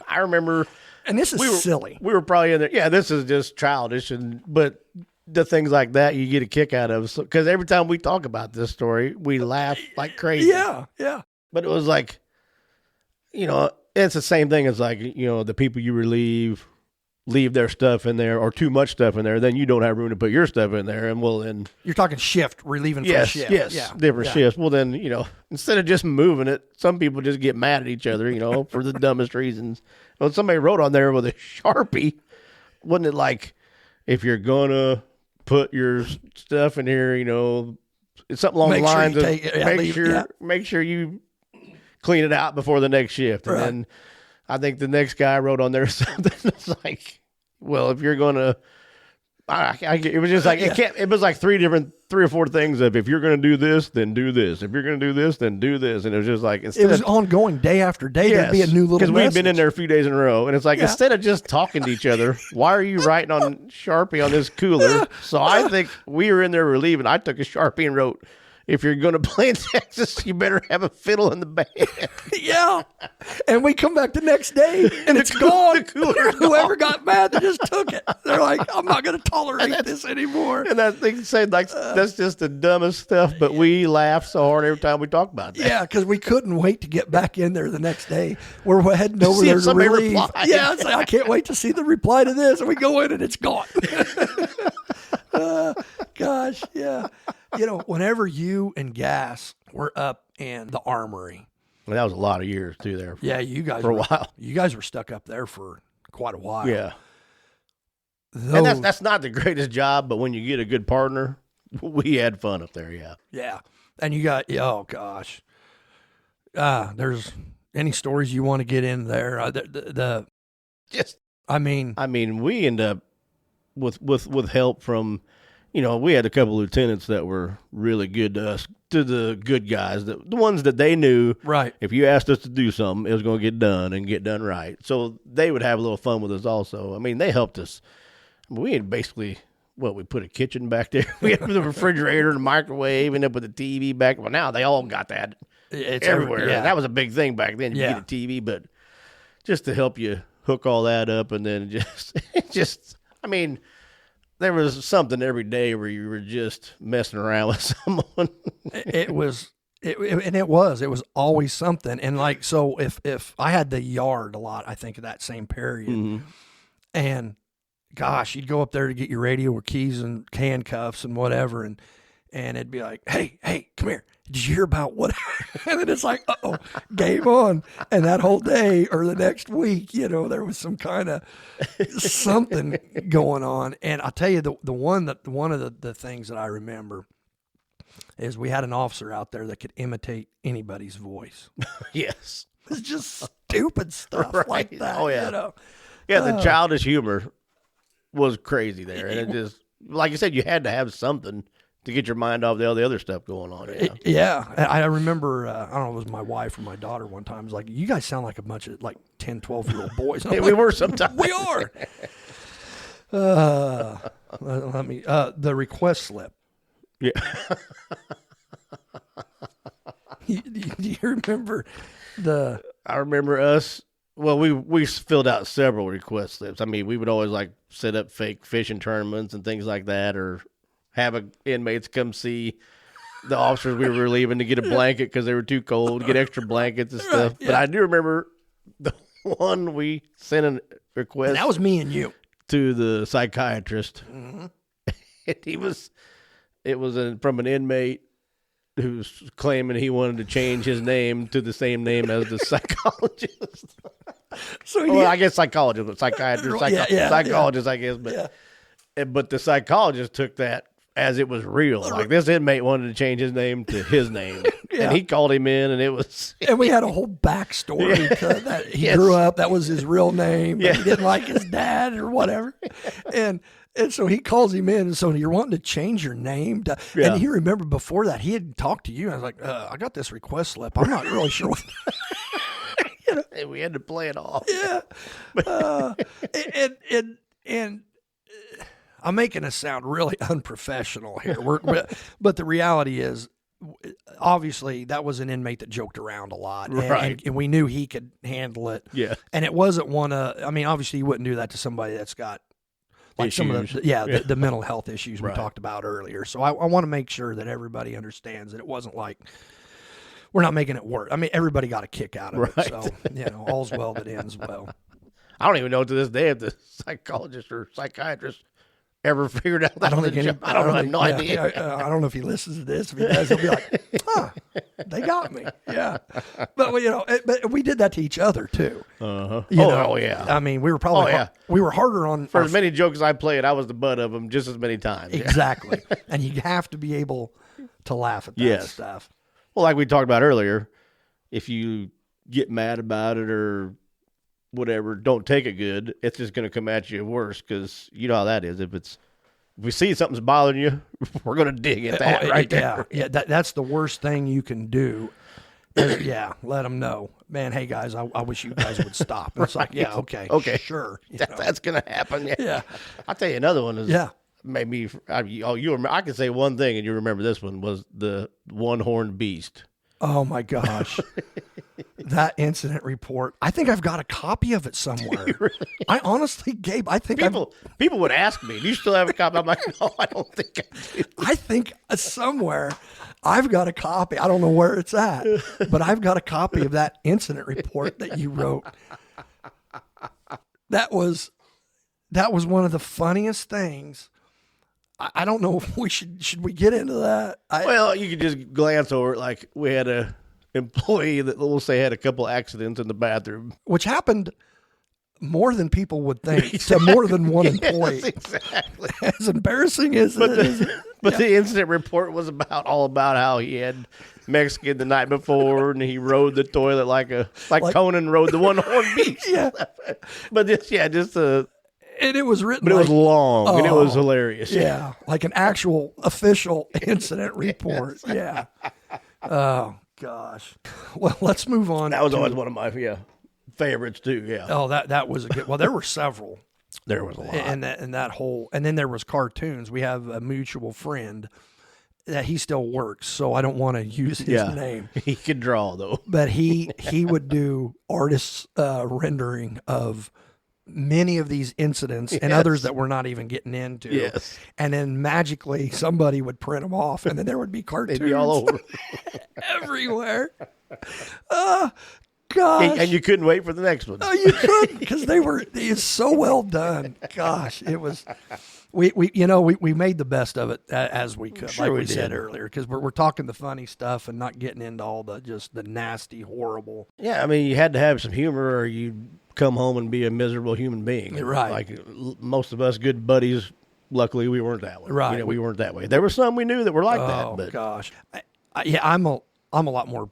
I remember. And this is silly. We were probably in there. Yeah, this is just childish, but the things like that you get a kick out of. Because every time we talk about this story, we laugh like crazy. Yeah. But it was like, it's the same thing as like, the people you relieve leave their stuff in there or too much stuff in there, then you don't have room to put your stuff in there. And then you're talking shift, relieving from shift. Yes, different shifts. Well, then, instead of just moving it, some people just get mad at each other, for the dumbest reasons. Well, somebody wrote on there with a Sharpie, wasn't it like, if you're going to put your stuff in here, it's something along the lines of make sure you clean it out before the next shift. And then I think the next guy wrote on there something that's like, well, if you're going to, it was just like, it was like 3 or 4 things of, if you're going to do this, then do this. If you're going to do this, then do this. And it was just like, it was ongoing day after day. There'd be a new little message. Because we'd been in there a few days in a row. And it's like, instead of just talking to each other, why are you writing on Sharpie on this cooler? So I think we were in there relieving. I took a Sharpie and wrote, if you're going to play in Texas, you better have a fiddle in the band. Yeah. And we come back the next day and it's gone. Whoever got mad, they just took it. They're like, I'm not going to tolerate this anymore. And they say that's just the dumbest stuff, but we laugh so hard every time we talk about that. Yeah, because we couldn't wait to get back in there the next day. We're heading over there to relieve. Yeah, it's like, I can't wait to see the reply to this. And we go in and it's gone. Gosh, yeah. Whenever you and Gas were up in the armory. Well, that was a lot of years too there. Yeah, you guys for a while. You guys were stuck up there for quite a while. Yeah. And that's not the greatest job, but when you get a good partner, we had fun up there, yeah. Yeah. And you got, oh gosh. There's any stories you want to get in there? We end up with help from, we had a couple lieutenants that were really good to us, to the good guys, the ones that they knew. Right. If you asked us to do something, it was going to get done and get done right. So they would have a little fun with us also. I mean, they helped us. We had basically, we put a kitchen back there. We had the refrigerator and the microwave and up with the TV back. Well, now they all got that. It's everywhere. Yeah. That was a big thing back then. You get a TV, but just to help you hook all that up and then there was something every day where you were just messing around with someone. It was always something. And so if I had the yard a lot, I think of that same period. Mm-hmm. And gosh, you'd go up there to get your radio or keys and handcuffs and whatever. And it'd be like, hey, come here. Did you hear about what? And then it's like, game on. And that whole day or the next week, there was some kind of something going on. And I'll tell you, one of the things that I remember is we had an officer out there that could imitate anybody's voice. Yes. It's just stupid stuff like that. Oh, yeah. Yeah, the childish humor was crazy there. And it just, like you said, you had to have something to get your mind off all the other stuff going on. Yeah. I remember, I don't know, it was my wife or my daughter one time. It was like, you guys sound like a bunch of 10, 12-year-old boys. Yeah, we were sometimes. We are. The request slip. Yeah. Do you remember I remember us. Well, we filled out several request slips. I mean, we would always set up fake fishing tournaments and things like that, or have inmates come see the officers we were relieving to get a blanket because they were too cold, get extra blankets and stuff. Yeah. But I do remember the one we sent a request. And that was me and you. To the psychiatrist. Mm-hmm. It was from an inmate who was claiming he wanted to change his name to the same name as the psychologist. I guess psychologist, but psychiatrist, psychologist, I guess. But the psychologist took that as it was real. Like, this inmate wanted to change his name to his name. And he called him in, and it was... And we had a whole backstory to that. He grew up, that was his real name. Yeah. He didn't like his dad or whatever. And so he calls him in, and so you're wanting to change your name. And he remembered before that, he had talked to you. And I was like, I got this request slip. I'm not really sure what... And we had to play it off. Yeah. And I'm making us sound really unprofessional here. But the reality is, obviously, that was an inmate that joked around a lot. And we knew he could handle it. Yeah. And it wasn't obviously you wouldn't do that to somebody that's got issues. Some of the mental health issues we talked about earlier. So I want to make sure that everybody understands that it wasn't like, we're not making it work. I mean, everybody got a kick out of it. So, all's well that ends well. I don't even know to this day if the psychologist or psychiatrist ever figured out that. I have no idea. I don't know if he listens to this. If he does, he'll be like, they got me. Yeah. But, but we did that to each other, too. Uh-huh. Yeah. I mean, we were probably, we were harder on. For as many jokes I played, I was the butt of them just as many times. Exactly. And you have to be able to laugh at that stuff. Well, like we talked about earlier, if you get mad about it or whatever, don't take it good, it's just going to come at you worse, because you know how that is. If we see something's bothering you, we're going to dig at that there. Yeah, that's the worst thing you can do. Is, let them know, man. Hey guys, I wish you guys would stop. And it's like, okay, sure. That's going to happen. Yeah. I'll tell you another one is maybe I can say one thing, and you remember this one was the one-horned beast. Oh my gosh. That incident report. I think I've got a copy of it somewhere. Really? I honestly, Gabe, I think people would ask me, do you still have a copy? I'm like, no, I don't think I do. I think somewhere I've got a copy. I don't know where it's at, but I've got a copy of that incident report that you wrote. That was one of the funniest things. I don't know if should we get into that? Well, you could just glance over it. Like, we had a employee that, we'll say, had a couple accidents in the bathroom, which happened more than people would think to more than one employee. Yes, exactly. As embarrassing as it is. But the incident report was all about how he had Mexican the night before, and he rode the toilet like Conan rode the one-horned beast. Yeah. But and it was written, but it was long, and it was hilarious. Yeah, like an actual official incident report. Yeah. Oh gosh. Well, let's move on. That was always one of my favorites too. Yeah. Oh, that was a good. Well, there were several. There was a lot. And that whole, and then there was cartoons. We have a mutual friend that he still works, so I don't want to use his name. He could draw though. But he would do artists rendering of many of these incidents and others that we're not even getting into. Yes. And then magically somebody would print them off, and then there would be cartoons. They'd be all over. Everywhere. Gosh. And you couldn't wait for the next one. Oh, you couldn't, because it's so well done. Gosh, it was. We made the best of it as we could, Sure like we we said did. earlier, because we're talking the funny stuff and not getting into all the nasty, horrible. Yeah, I mean, you had to have some humor, or you'd come home and be a miserable human being. Right. Like most of us good buddies, luckily we weren't that way. Right. We weren't that way. There were some we knew that were like that. Oh But gosh, I'm a lot more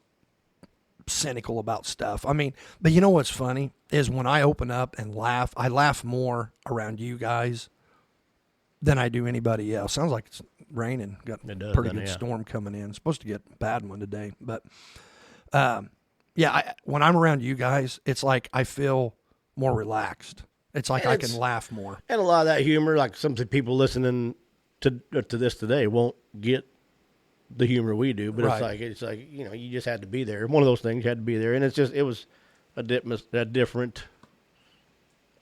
cynical about stuff. I mean, but you know what's funny is when I open up and laugh, I laugh more around you guys than I do anybody else. Sounds like it's raining. Got It does, pretty doesn't good it? Yeah. storm coming in. Supposed to get a bad one today, but when I'm around you guys, it's like I feel more relaxed. It's like I can laugh more. And a lot of that humor, like some people listening to this today won't get the humor we do, but Right. it's like you just had to be there. One of those things, you had to be there, and it was a different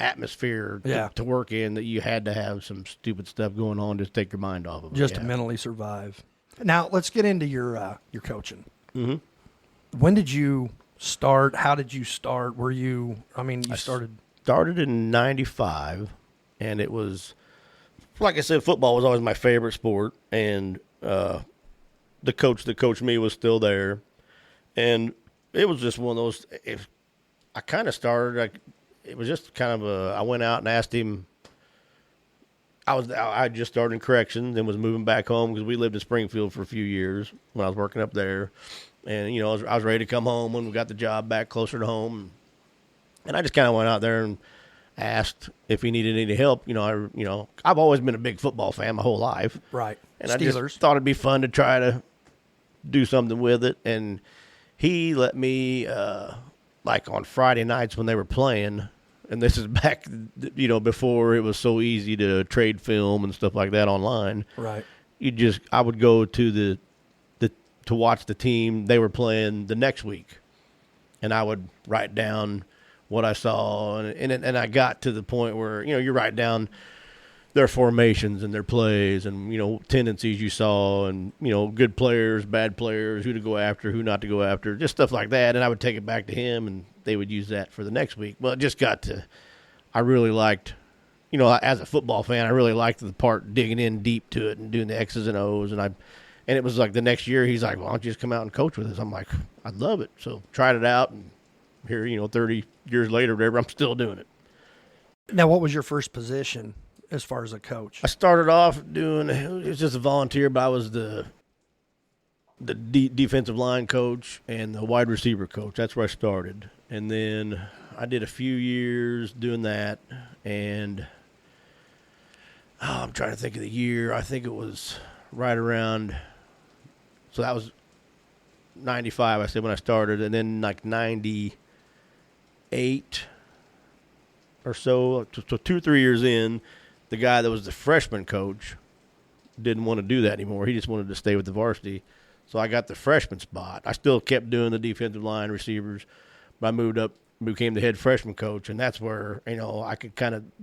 atmosphere to work in, that you had to have some stupid stuff going on to take your mind off of it. Just to mentally survive. Now let's get into your coaching. Mm-hmm. When did you start? How did you start? You started. Started in '95, and it was, like I said, football was always my favorite sport, and the coach that coached me was still there, and it was just one of those. I kind of started, it was just kind of I went out and asked him. I just started in corrections and was moving back home because we lived in Springfield for a few years when I was working up there, and I was ready to come home when we got the job back closer to home, and I just kind of went out there and asked if he needed any help. I've always been a big football fan my whole life, Right. and Steelers. I just thought it'd be fun to try to do something with it. And he let me, like on Friday nights when they were playing, and this is back, before it was so easy to trade film and stuff like that online. Right. I would go to to watch the team they were playing the next week, and I would write down what I saw, and I got to the point where you write down their formations and their plays, and tendencies you saw, and good players, bad players, who to go after, who not to go after, just stuff like that. And I would take it back to him, and they would use that for the next week. Well, it just got to, I really liked, as a football fan, I really liked the part digging in deep to it and doing the X's and O's, and it was like the next year he's like, "Why don't you just come out and coach with us?" I'm like, "I'd love it." So tried it out, and here 30 years later, whatever, I'm still doing it. Now, what was your first position as far as a coach? I started off it was just a volunteer, but I was the defensive line coach and the wide receiver coach. That's where I started. And then I did a few years doing that, and I'm trying to think of the year. I think it was right around, so that was 95, I said, when I started, and then like 98 or so 2 or 3 years in, the guy that was the freshman coach didn't want to do that anymore. He just wanted to stay with the varsity. So I got the freshman spot. I still kept doing the defensive line, receivers, but I moved up, became the head freshman coach, and that's where, I could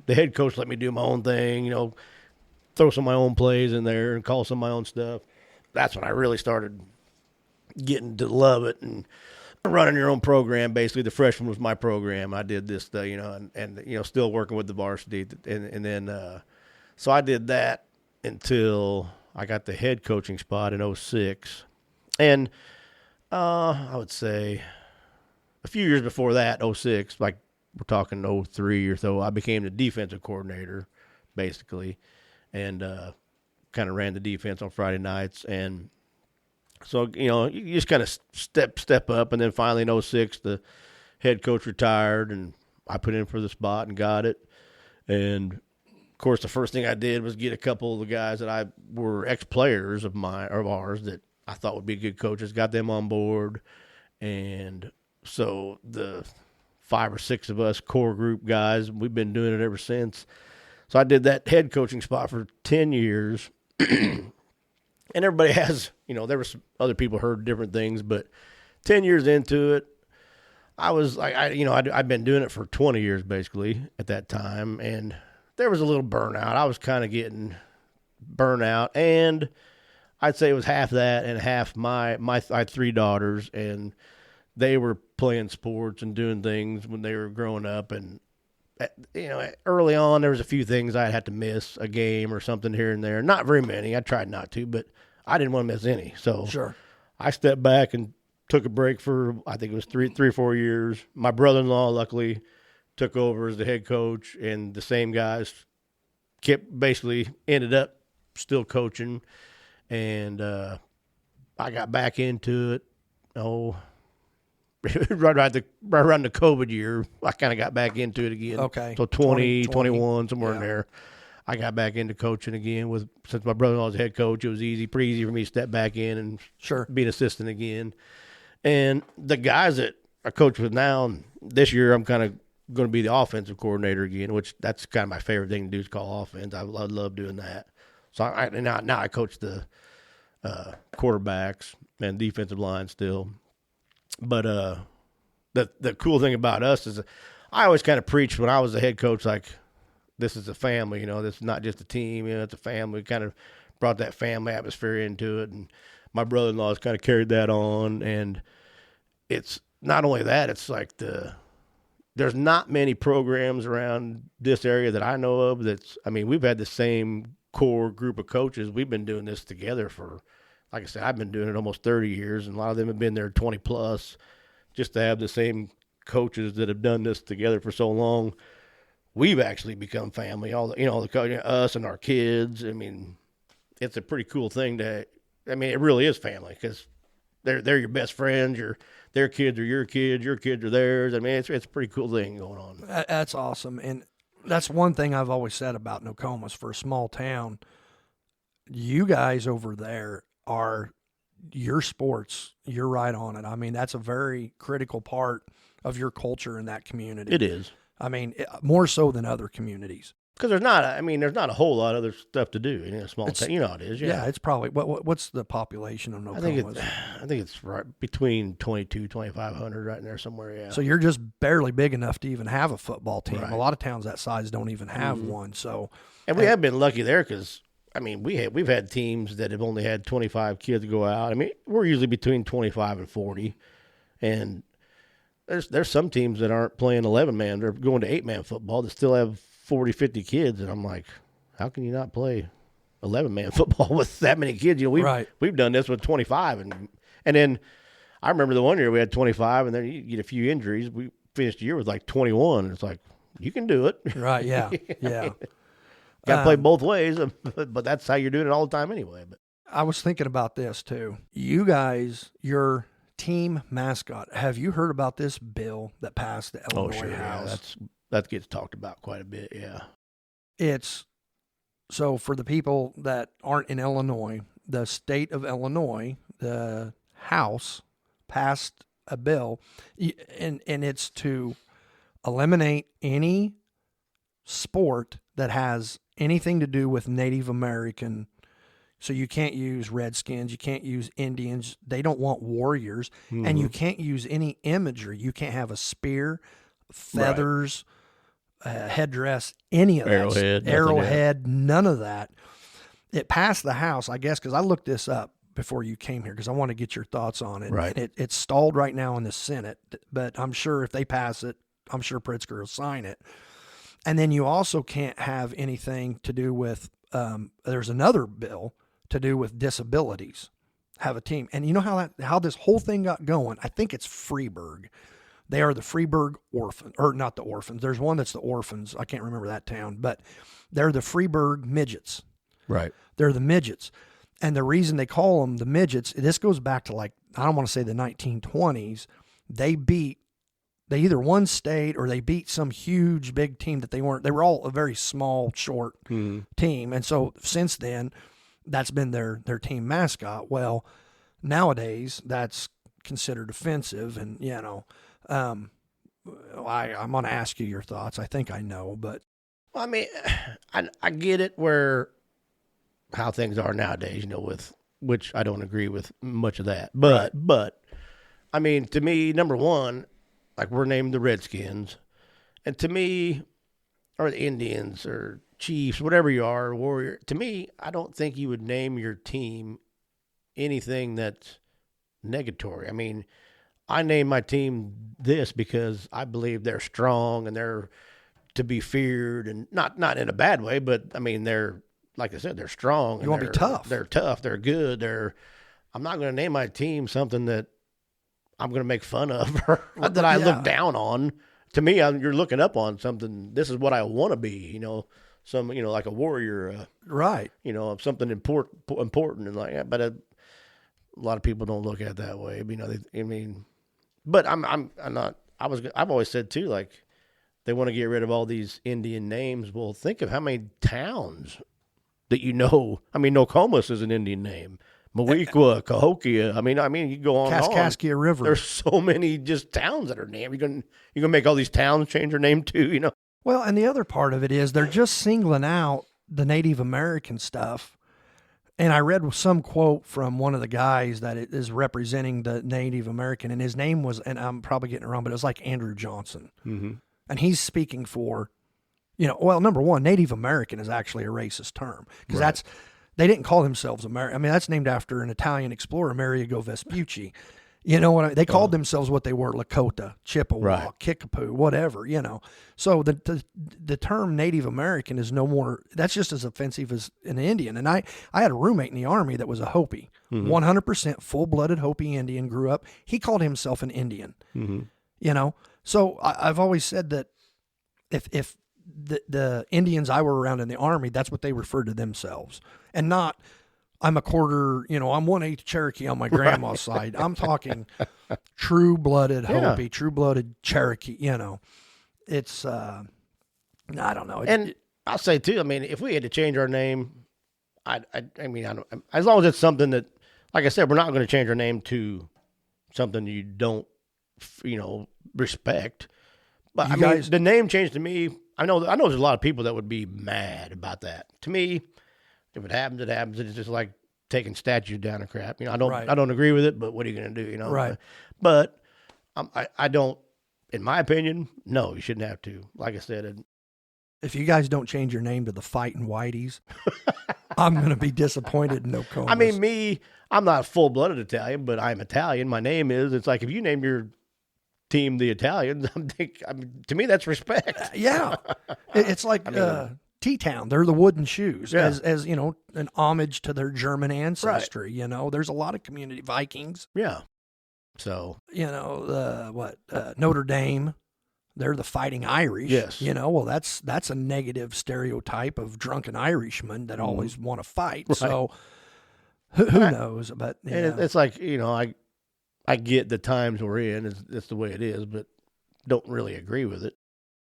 the head coach let me do my own thing, throw some of my own plays in there and call some of my own stuff. That's when I really started getting to love it and running your own program. Basically, the freshman was my program. I did this, and still working with the varsity. And then, so I did that until I got the head coaching spot in 2006. And I would say a few years before that, 2006, like we're talking 2003 or so, I became the defensive coordinator, basically, and kind of ran the defense on Friday nights. And so, you just kind of step up. And then finally in 2006, the head coach retired, and I put in for the spot and got it. And, of course, the first thing I did was get a couple of the guys that were ex-players of ours that I thought would be good coaches, got them on board. And so the 5 or 6 of us core group guys, we've been doing it ever since. So I did that head coaching spot for 10 years. And everybody has, there were some other people heard different things, but 10 years into it, I was like, I'd been doing it for 20 years basically at that time. And there was a little burnout. I was kind of getting burnout, and I'd say it was half that and half I had 3 daughters, and they were playing sports and doing things when they were growing up. And, early on, there was a few things I'd have to miss, a game or something here and there. Not very many. I tried not to, but I didn't want to miss any. So sure, I stepped back and took a break for, I think it was 3 or 4 years. My brother-in-law, luckily, took over as the head coach, and the same guys ended up still coaching. And I got back into it, right around the COVID year. I kind of got back into it again. Okay. So 2021, somewhere in there. I got back into coaching again since my brother-in-law was head coach. It was pretty easy for me to step back in and be an assistant again. And the guys that I coach with now, this year I'm kind of going to be the offensive coordinator again, which that's kind of my favorite thing to do is call offense. I love doing that. So now I coach the quarterbacks and defensive line still. But the cool thing about us is I always kind of preached when I was the head coach, like, this is a family, this is not just a team, it's a family. We kind of brought that family atmosphere into it. And my brother-in-law has kind of carried that on. And it's not only that, it's like there's not many programs around this area that I know of we've had the same core group of coaches. We've been doing this together for, like I said, I've been doing it almost 30 years, and a lot of them have been there 20 plus. Just to have the same coaches that have done this together for so long, we've actually become family. Us and our kids. It's a pretty cool thing it really is family, because they're your best friends. Their kids are your kids are theirs. It's a pretty cool thing going on. That's awesome. And that's one thing I've always said about Nokomis. For a small town, you guys over there are your sports. You're right on it. That's a very critical part of your culture in that community. It is. More so than other communities. Because there's not a whole lot of other stuff to do in a small town. You know how it is. Yeah, it's probably, what's the population of Nokomis? I think it's right between 2,500 right in there somewhere, yeah. So you're just barely big enough to even have a football team. Right. A lot of towns that size don't even have one. So, and we have been lucky there because, we've had teams that have only had 25 kids go out. We're usually between 25 and 40. And there's some teams that aren't playing 11-man. They're going to 8-man football that still have 40, 50 kids. And I'm like, how can you not play 11-man football with that many kids? We've done this with 25. And then I remember the one year we had 25, and then you get a few injuries. We finished the year with like 21. And it's like, you can do it. Right, yeah, yeah. Got to play both ways, but that's how you're doing it all the time anyway. But I was thinking about this too. You guys, your team mascot, have you heard about this bill that passed the Illinois House? Yeah, that gets talked about quite a bit, yeah. So for the people that aren't in Illinois, the state of Illinois, the House passed a bill, and it's to eliminate any sport that has anything to do with Native American. So you can't use Redskins, you can't use Indians. They don't want warriors, and you can't use any imagery. You can't have a spear, feathers, headdress, any of that. Arrowhead, none of that. It passed the House, I guess, because I looked this up before you came here because I want to get your thoughts on it. Right. And it's stalled right now in the Senate, but I'm sure if they pass it, I'm sure Pritzker will sign it. And then you also can't have anything to do with, there's another bill to do with disabilities, have a team. And you know how this whole thing got going? I think it's Freeburg. They are the Freeburg orphans, or not the orphans. There's one that's the orphans. I can't remember that town, but they're the Freeburg midgets. Right. They're the midgets. And the reason they call them the midgets, this goes back to, like, I don't want to say the 1920s. They either won state or they beat some huge big team that they were all a very small, short team. And so since then, that's been their team mascot. Well, nowadays that's considered offensive, and I'm going to ask you your thoughts. I think I know, but I mean, I get it where how things are nowadays, with which I don't agree with much of that. But I mean, to me, number one, like, we're named the Redskins, and to me, or the Indians or Chiefs, whatever you are, Warrior. To me, I don't think you would name your team anything that's negatory. I mean, I named my team this because I believe they're strong and they're to be feared, and not in a bad way, but I mean, they're, like I said, they're strong. You want to be tough. They're tough. They're good. I'm not going to name my team something that I'm going to make fun of or that I look down on. To me, you're looking up on something. This is what I want to be, like a warrior, right? Something important and like that. But a lot of people don't look at it that way. But I'm not. I've always said too, like, they want to get rid of all these Indian names. Well, think of how many towns that I mean, Nokomis is an Indian name. Moequa, Cahokia. I mean, you go on. Kaskaskia River. There's so many just towns that are named. You're gonna make all these towns change their name too, Well, and the other part of it is they're just singling out the Native American stuff. And I read some quote from one of the guys that is representing the Native American, and his name was, and I'm probably getting it wrong, but it was like Andrew Johnson. Mm-hmm. And he's speaking for, well, number one, Native American is actually a racist term, because they didn't call themselves American. I mean, that's named after an Italian explorer, Amerigo Vespucci. You know what I mean? They called themselves what they were: Lakota, Chippewa, Kickapoo, whatever. So the term Native American is no more. That's just as offensive as an Indian. And I had a roommate in the Army that was a Hopi, 100% full-blooded Hopi Indian. Grew up. He called himself an Indian. Mm-hmm. So I've always said that if the Indians I were around in the Army, that's what they referred to themselves, and not, I'm a quarter, I'm 1/8 Cherokee on my grandma's side. I'm talking true-blooded Hopi, true-blooded Cherokee, It's, I don't know. And I'll say, too, I mean, if we had to change our name, I don't, as long as it's something that, like I said, we're not going to change our name to something you don't, respect. But, the name change to me, I know there's a lot of people that would be mad about that. To me, if it happens, it happens. It's just like taking statues down and crap. I don't agree with it, but what are you going to do? Right. But I don't. In my opinion, no, you shouldn't have to. Like I said, if you guys don't change your name to the Fightin' Whiteys, I'm going to be disappointed in Nokomis. I mean, I'm not full-blooded Italian, but I'm Italian. My name is. It's like if you name your team the Italians, to me that's respect. Yeah, it's like T-Town. They're the wooden shoes, as an homage to their German ancestry. Right. There's a lot of community Vikings. Yeah. So Notre Dame, they're the Fighting Irish. Yes. Well, that's a negative stereotype of drunken Irishmen that always want to fight. Right. So who knows? But it's like I get the times we're in. It's the way it is, but don't really agree with it.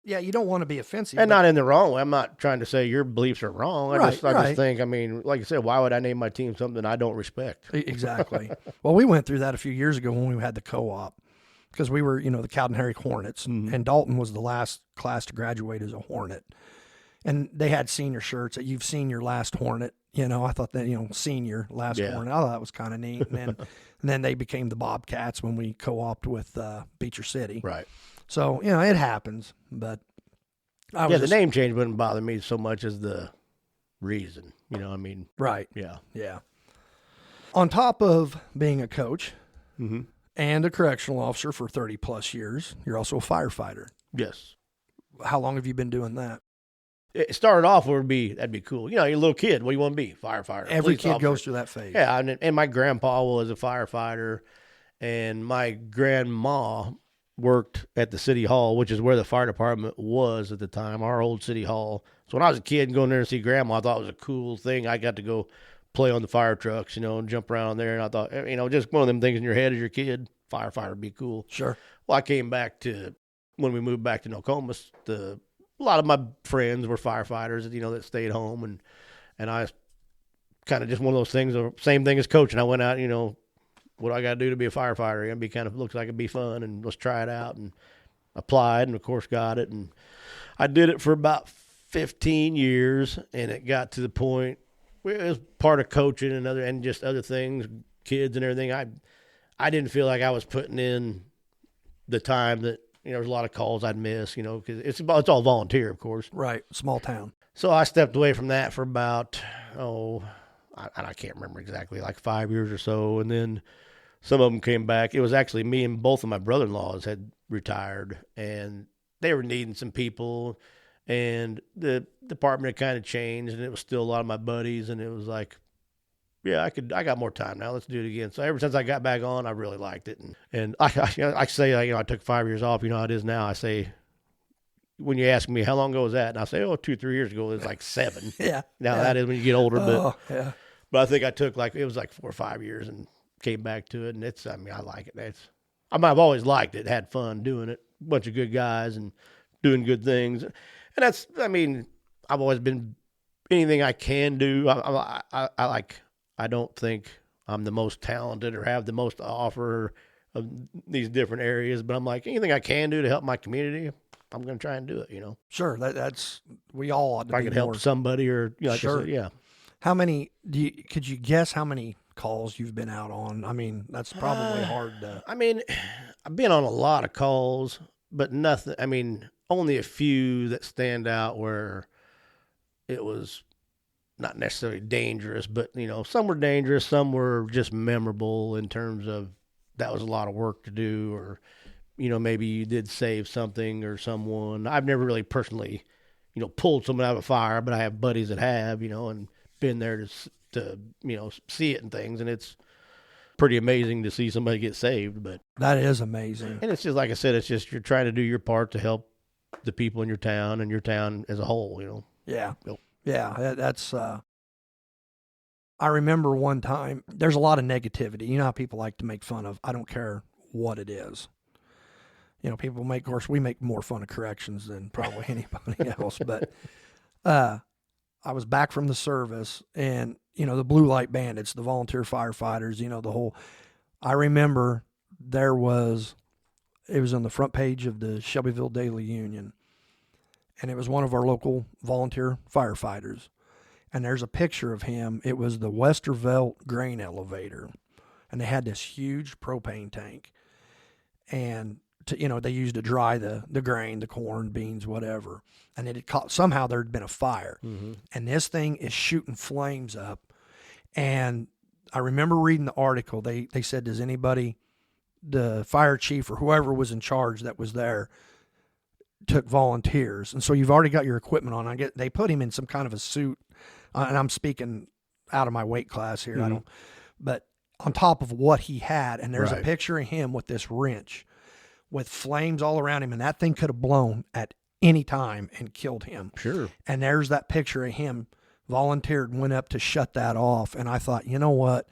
Yeah, you don't want to be offensive. And not in the wrong way. I'm not trying to say your beliefs are wrong. I just think, like I said, why would I name my team something I don't respect? Exactly. Well, we went through that a few years ago when we had the co-op, because we were, the Cowden Harry Hornets, and Dalton was the last class to graduate as a Hornet. And they had senior shirts that you've seen your last Hornet. I thought that, senior last Hornet. I thought that was kind of neat. And then they became the Bobcats when we co-opted with Beecher City. Right. So, it happens. But the name change wouldn't bother me so much as the reason. Right. Yeah. Yeah. On top of being a coach Mm-hmm. and a correctional officer for 30 plus years, you're also a firefighter. Yes. How long have you been doing that? It started off that'd be cool. You're a little kid. What do you want to be? Firefighter. Every kid officer. goes through that phase. Yeah, and my grandpa was a firefighter, and my grandma worked at the city hall, which is where the fire department was at the time, our old city hall. So when I was a kid and going there to see grandma, I thought it was a cool thing. I got to go play on the fire trucks, and jump around there. And I thought, just one of them things in your head as your kid, firefighter would be cool. Sure. Well, I came back when we moved back to Nokomis, a lot of my friends were firefighters, that stayed home. And I kind of just one of those things, same thing as coaching. I went out, what do I got to do to be a firefighter? Looks like it'd be fun, and let's try it out, and applied, and of course got it. And I did it for about 15 years, and it got to the point where it was part of coaching and just other things, kids and everything. I didn't feel like I was putting in the time that, there was a lot of calls I'd miss, because it's all volunteer, of course. Right. Small town. So I stepped away from that for about, I can't remember exactly, like 5 years or so. And then some of them came back. It was actually me and both of my brother-in-laws had retired, and they were needing some people. And the department had kind of changed, and it was still a lot of my buddies. And it was like, yeah, I got more time now. Let's do it again. So ever since I got back on, I really liked it. And I say, I took 5 years off. How it is now. I say, when you ask me how long ago was that, and I say, 2-3 years ago. It was like 7. Yeah. Now that is when you get older, yeah. But I think I took it was like 4 or 5 years and came back to it. And I like it. I've always liked it. Had fun doing it. Bunch of good guys and doing good things. And I've always been anything I can do. I don't think I'm the most talented or have the most to offer of these different areas, but I'm like, anything I can do to help my community, I'm going to try and do it, Sure. That's, we all ought to if I could help somebody or, sure. I said, yeah. How many, could you guess how many calls you've been out on? That's probably hard to. I've been on a lot of calls, but nothing, only a few that stand out where it was not necessarily dangerous, but, some were dangerous. Some were just memorable in terms of that was a lot of work to do, or, maybe you did save something or someone. I've never really personally, pulled someone out of a fire, but I have buddies that have, and been there to see it and things. And it's pretty amazing to see somebody get saved. But that is amazing. And it's just, like I said, it's just, you're trying to do your part to help the people in your town and your town as a whole, Yeah. Yep. Yeah, that's, I remember one time, there's a lot of negativity. You know how people like to make fun of, I don't care what it is. People of course, we make more fun of corrections than probably anybody else. But I was back from the service, and, the Blue Light Bandits, the volunteer firefighters, I remember it was on the front page of the Shelbyville Daily Union. And it was one of our local volunteer firefighters. And there's a picture of him. It was the Westervelt grain elevator. And they had this huge propane tank. And, they used to dry the grain, the corn, beans, whatever. And it had caught, somehow there had been a fire. Mm-hmm. And this thing is shooting flames up. And I remember reading the article. They said, does anybody, the fire chief or whoever was in charge that was there, took volunteers. And so you've already got your equipment on. They put him in some kind of a suit, and I'm speaking out of my weight class here. Mm-hmm. But on top of what he had, and there's right. a picture of him with this wrench with flames all around him, and that thing could have blown at any time and killed him. Sure. And there's that picture of him volunteered and went up to shut that off. And I thought, you know what?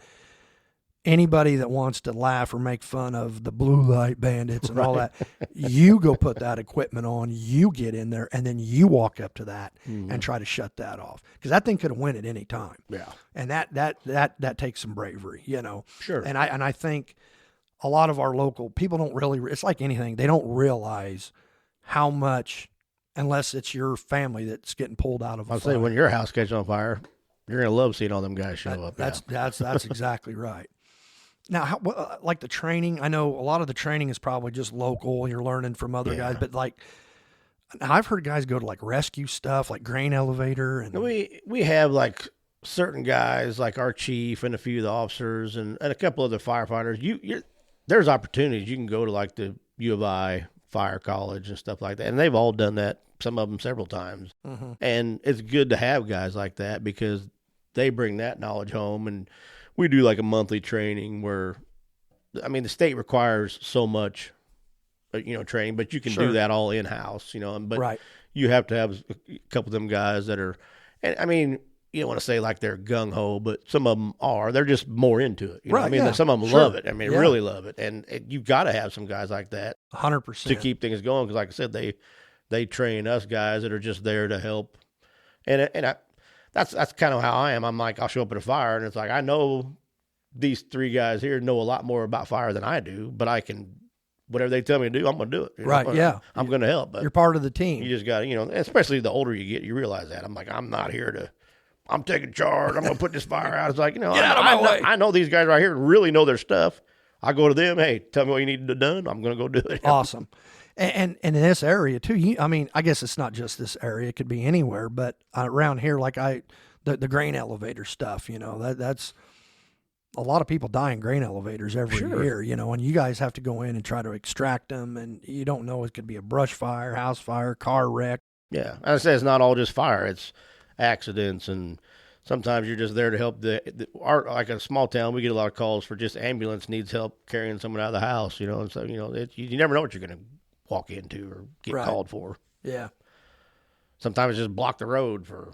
Anybody that wants to laugh or make fun of the Blue Light Bandits and right. all that, you go put that equipment on, you get in there, and then you walk up to that and try to shut that off. Because that thing could have went at any time. Yeah. And that takes some bravery, Sure. And I think a lot of our local people don't really, it's like anything, they don't realize how much unless it's your family that's getting pulled out of a I'll fire. say when your house catches on fire, you're gonna love seeing all them guys show up. That's exactly right. Now, like the training, I know a lot of the training is probably just local. You're learning from other guys, but like, now I've heard guys go to like rescue stuff, like grain elevator, and we have like certain guys, like our chief and a few of the officers and a couple of the firefighters. There's opportunities. You can go to like the U of I Fire College and stuff like that, and they've all done that. Some of them several times, and it's good to have guys like that because they bring that knowledge home. And we do like a monthly training where, I mean, the state requires so much, training, but you can do that all in house, But you have to have a couple of them guys that are, and I mean, you don't want to say like they're gung ho, but some of them are. They're just more into it. I mean, some of them love it. I mean, really love it, and you've got to have some guys like that, 100% to keep things going. Because, like I said, they train us guys that are just there to help, and that's kind of how I am. I'm like, I'll show up at a fire, and it's like I know these three guys here know a lot more about fire than I do, but I can. Whatever they tell me to do, I'm going to do it. I'm going to help. But you're part of the team. You just got to, especially the older you get, you realize that. I'm like, I'm not here to. I'm taking charge. I'm going to put this fire out. It's like, get out of my way. I know these guys right here really know their stuff. I go to them. Hey, tell me what you need to do done. I'm going to go do it. Awesome. And in this area too, I mean, I guess it's not just this area. It could be anywhere, but around here, like the grain elevator stuff, that's a lot of people die in grain elevators every year, and you guys have to go in and try to extract them. And you don't know, it could be a brush fire, house fire, car wreck. Yeah. As I say, it's not all just fire. It's accidents, and sometimes you're just there to help like a small town, we get a lot of calls for just ambulance needs help carrying someone out of the house, and so you never know what you're going to walk into or get called for. Yeah, sometimes just block the road for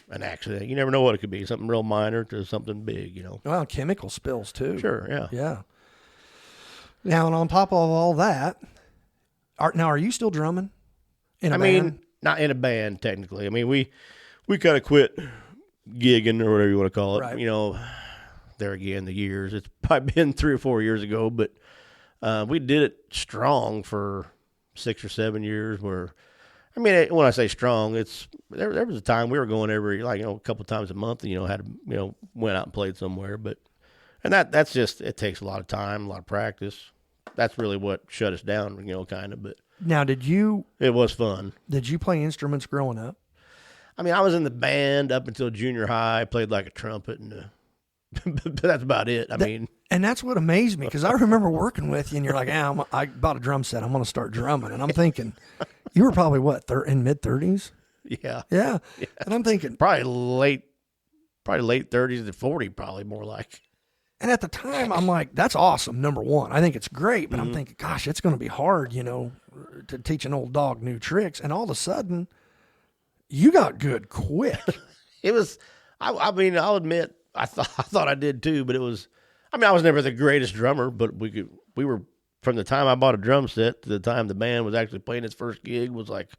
an accident. You never know what it could be, something real minor to something big. Well, chemical spills too. Sure. Yeah Now, and on top of all that, are you still drumming in a band? Mean, not in a band technically. I mean, we kind of quit gigging or whatever you want to call it. Right. There again, the years. It's probably been 3 or 4 years ago, but we did it strong for 6 or 7 years. Where, I mean, when I say strong, it's there was a time we were going every a couple times a month. And, went out and played somewhere. But that's just, it takes a lot of time, a lot of practice. That's really what shut us down. Kind of. But now, it was fun. Did you play instruments growing up? I mean, I was in the band up until junior high. I played like a trumpet, but that's about it. And that's what amazed me, because I remember working with you, and you're like, I bought a drum set. I'm going to start drumming. And I'm thinking, you were probably in mid-30s? Yeah. And I'm thinking, probably late 30s to 40, probably more like. And at the time, I'm like, that's awesome, number one. I think it's great, but I'm thinking, gosh, it's going to be hard, to teach an old dog new tricks. And all of a sudden, you got good quick. It was, I mean, I'll admit, I thought I did too, but it was, I was never the greatest drummer, but we were, from the time I bought a drum set to the time the band was actually playing its first gig was like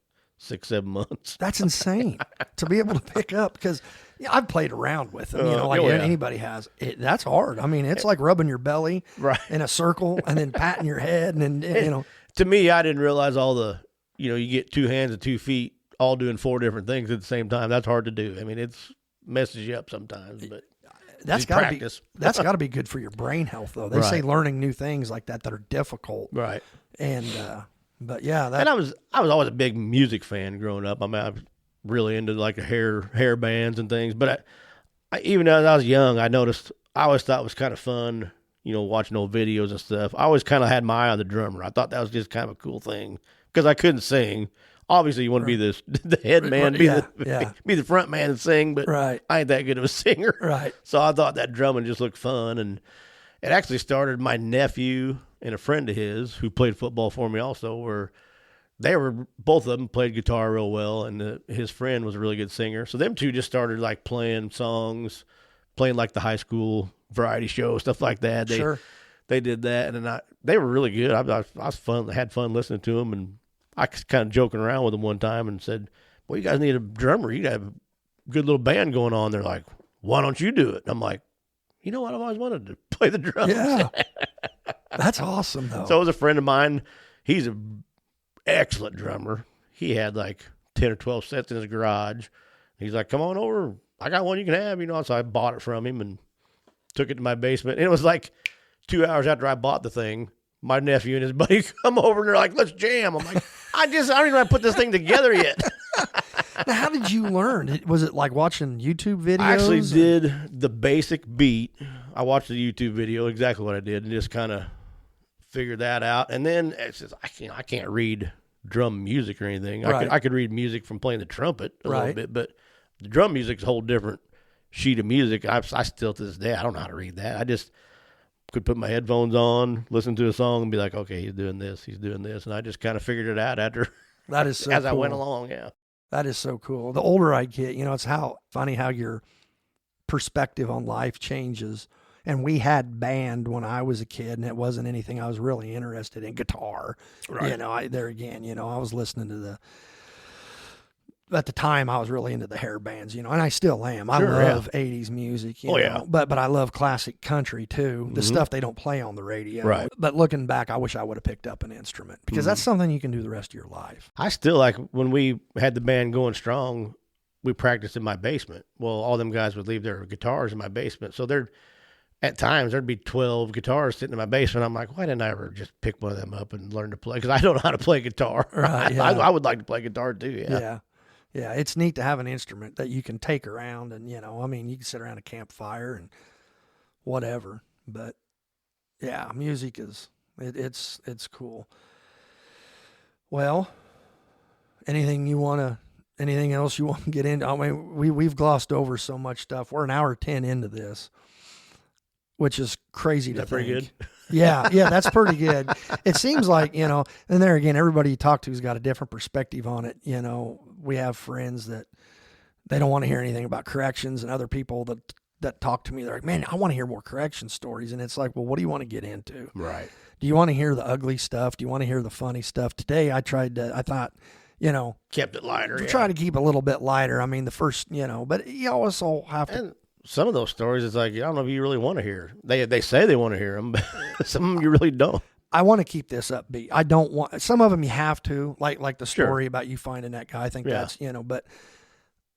6-7 months. That's insane to be able to pick up, because I've played around with them, anybody has. That's hard. I mean, it's like rubbing your belly in a circle and then patting your head. And then, To me, I didn't realize all the, you get 2 hands and 2 feet all doing 4 different things at the same time. That's hard to do. I mean, it's messes you up sometimes, but that's got to be good for your brain health, though. They say learning new things like that are difficult. Right. And, but yeah. And I was always a big music fan growing up. I was really into like hair bands and things, but I even as I was young, I noticed, I always thought it was kind of fun, watching old videos and stuff. I always kind of had my eye on the drummer. I thought that was just kind of a cool thing because I couldn't sing. Obviously, you want to be the head man, be the front man and sing, but I ain't that good of a singer. Right. So I thought that drumming just looked fun, and it actually started my nephew and a friend of his who played football for me also, where both of them played guitar real well, and his friend was a really good singer. So them two just started like playing songs, playing like the high school variety show, stuff like that. They did that, and they were really good. I was fun, had fun listening to them, and I was kind of joking around with them one time and said, well, you guys need a drummer. You have a good little band going on. They're like, why don't you do it? And I'm like, you know what? I've always wanted to play the drums. Yeah. That's awesome, though. So it was a friend of mine. He's an excellent drummer. He had like 10 or 12 sets in his garage. He's like, come on over. I got one you can have, So I bought it from him and took it to my basement. And it was like 2 hours after I bought the thing, my nephew and his buddy come over and they're like, let's jam. I'm like, I don't even know how to put this thing together yet. Now, how did you learn? Was it like watching YouTube videos? I actually did the basic beat. I watched the YouTube video, exactly what I did, and just kind of figured that out. And then it's just, I can't read drum music or anything. Right. I could read music from playing the trumpet a right. little bit, but the drum music's a whole different sheet of music. I still, to this day, I don't know how to read that. I just could put my headphones on, listen to a song, and be like, okay, he's doing this, and I just kind of figured it out after that is so as cool. I went along. Yeah, that is so cool. The older I get, it's funny how your perspective on life changes. And we had band when I was a kid, and it wasn't anything I was really interested in. Guitar, right. I was listening to at the time I was really into the hair bands, and I still am. I love 80s music, yeah. But I love classic country too. The stuff they don't play on the radio. Right. But looking back, I wish I would have picked up an instrument because that's something you can do the rest of your life. I still like when we had the band going strong, we practiced in my basement. Well, all them guys would leave their guitars in my basement. So at times there'd be 12 guitars sitting in my basement. I'm like, why didn't I ever just pick one of them up and learn to play? Because I don't know how to play guitar. Right, yeah. I would like to play guitar too. Yeah. Yeah, it's neat to have an instrument that you can take around and, you can sit around a campfire and whatever. But, yeah, music is, it's cool. Well, anything else you want to get into? I mean, we've glossed over so much stuff. We're an hour 10 into this, which is crazy to think. Pretty good? Yeah, that's pretty good. It seems like, and there again, everybody you talk to has got a different perspective on it. We have friends that they don't want to hear anything about corrections, and other people that talk to me, they're like, man, I want to hear more correction stories. And it's like, well, what do you want to get into? Right. Do you want to hear the ugly stuff? Do you want to hear the funny stuff? Today I thought, kept it lighter. Try to keep a little bit lighter. I mean, the first, but you also have to. And some of those stories, it's like, I don't know if you really want to hear. They say they want to hear them, but some of them you really don't. I want to keep this upbeat. I don't want, some of them you have to, like the story about you finding that guy. I think that's, but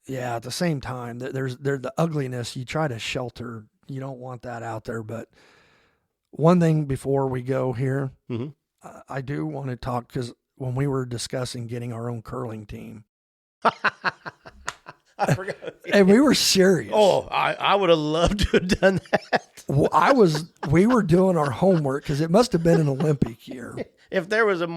yeah, at the same time, there's the ugliness you try to shelter. You don't want that out there. But one thing before we go here, I do want to talk, because when we were discussing getting our own curling team, I forgot. And we were serious. Oh, I would have loved to have done that. We were doing our homework because it must have been an Olympic year. If there was a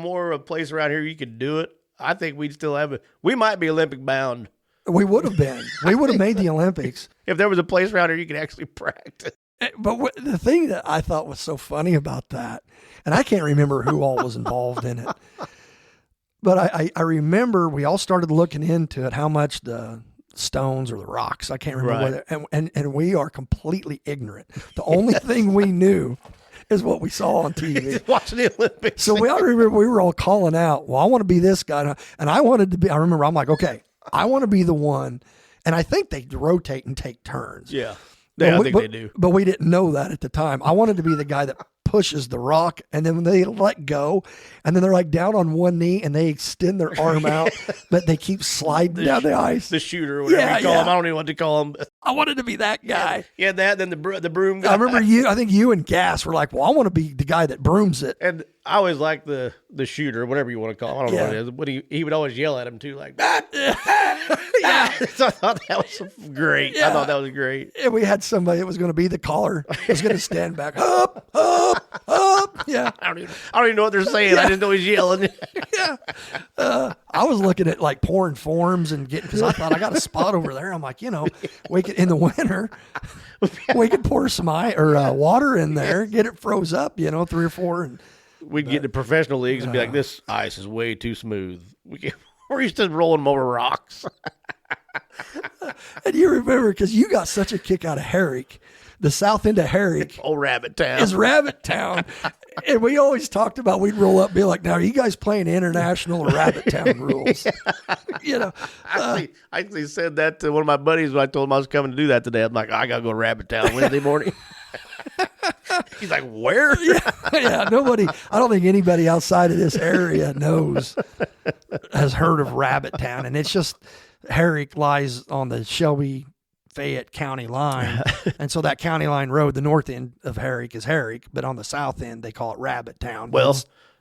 place around here you could do it, I think we'd still have it. We might be Olympic bound. We would have been. We would have made the Olympics. If there was a place around here you could actually practice. But the thing that I thought was so funny about that, and I can't remember who all was involved in it, but I remember we all started looking into it, how much the stones or the rocks, I can't remember whether, and we are completely ignorant. The only thing we knew is what we saw on TV. Watching the Olympics. So I remember we were all calling out, well, I want to be this guy. And I wanted to be, I remember I'm like, okay, I want to be the one. And I think they rotate and take turns. Yeah. I think they do. But we didn't know that at the time. I wanted to be the guy that pushes the rock, and then when they let go, and then they're like down on one knee, and they extend their arm out, but they keep sliding down the ice. The shooter, or whatever you call him. I don't even know what to call him. I wanted to be that guy. Yeah, that, then the broom guy. I remember I think you and Gas were like, well, I want to be the guy that brooms it. And I always liked the shooter, whatever you want to call him. I don't know what it is. But he would always yell at him too, like, yeah. So I thought that was great. Yeah. I thought that was great. And we had somebody that was going to be the caller. Was going to stand back, up. Yeah. I don't even know what they're saying. I just know he's yelling. Yeah. I was looking at like pouring forms and because I thought I got a spot over there. I'm like, we could, in the winter, we could pour some water in there, get it froze up, 3 or 4. And we'd get to professional leagues and be like, this ice is way too smooth. We're used to rolling them over rocks. And you remember, because you got such a kick out of Herrick, the south end of Herrick. Old Rabbit Town. Is Rabbit Town. And we always talked about, we'd roll up and be like, now, are you guys playing international or Rabbit Town rules? I actually said that to one of my buddies when I told him I was coming to do that today. I'm like, I got to go to Rabbit Town Wednesday morning. He's like, where? Yeah, nobody. I don't think anybody outside of this area has heard of Rabbit Town, and it's just Herrick lies on the Shelby Fayette County line, and so that county line road, the north end of Herrick is Herrick, but on the south end they call it Rabbit Town. Well,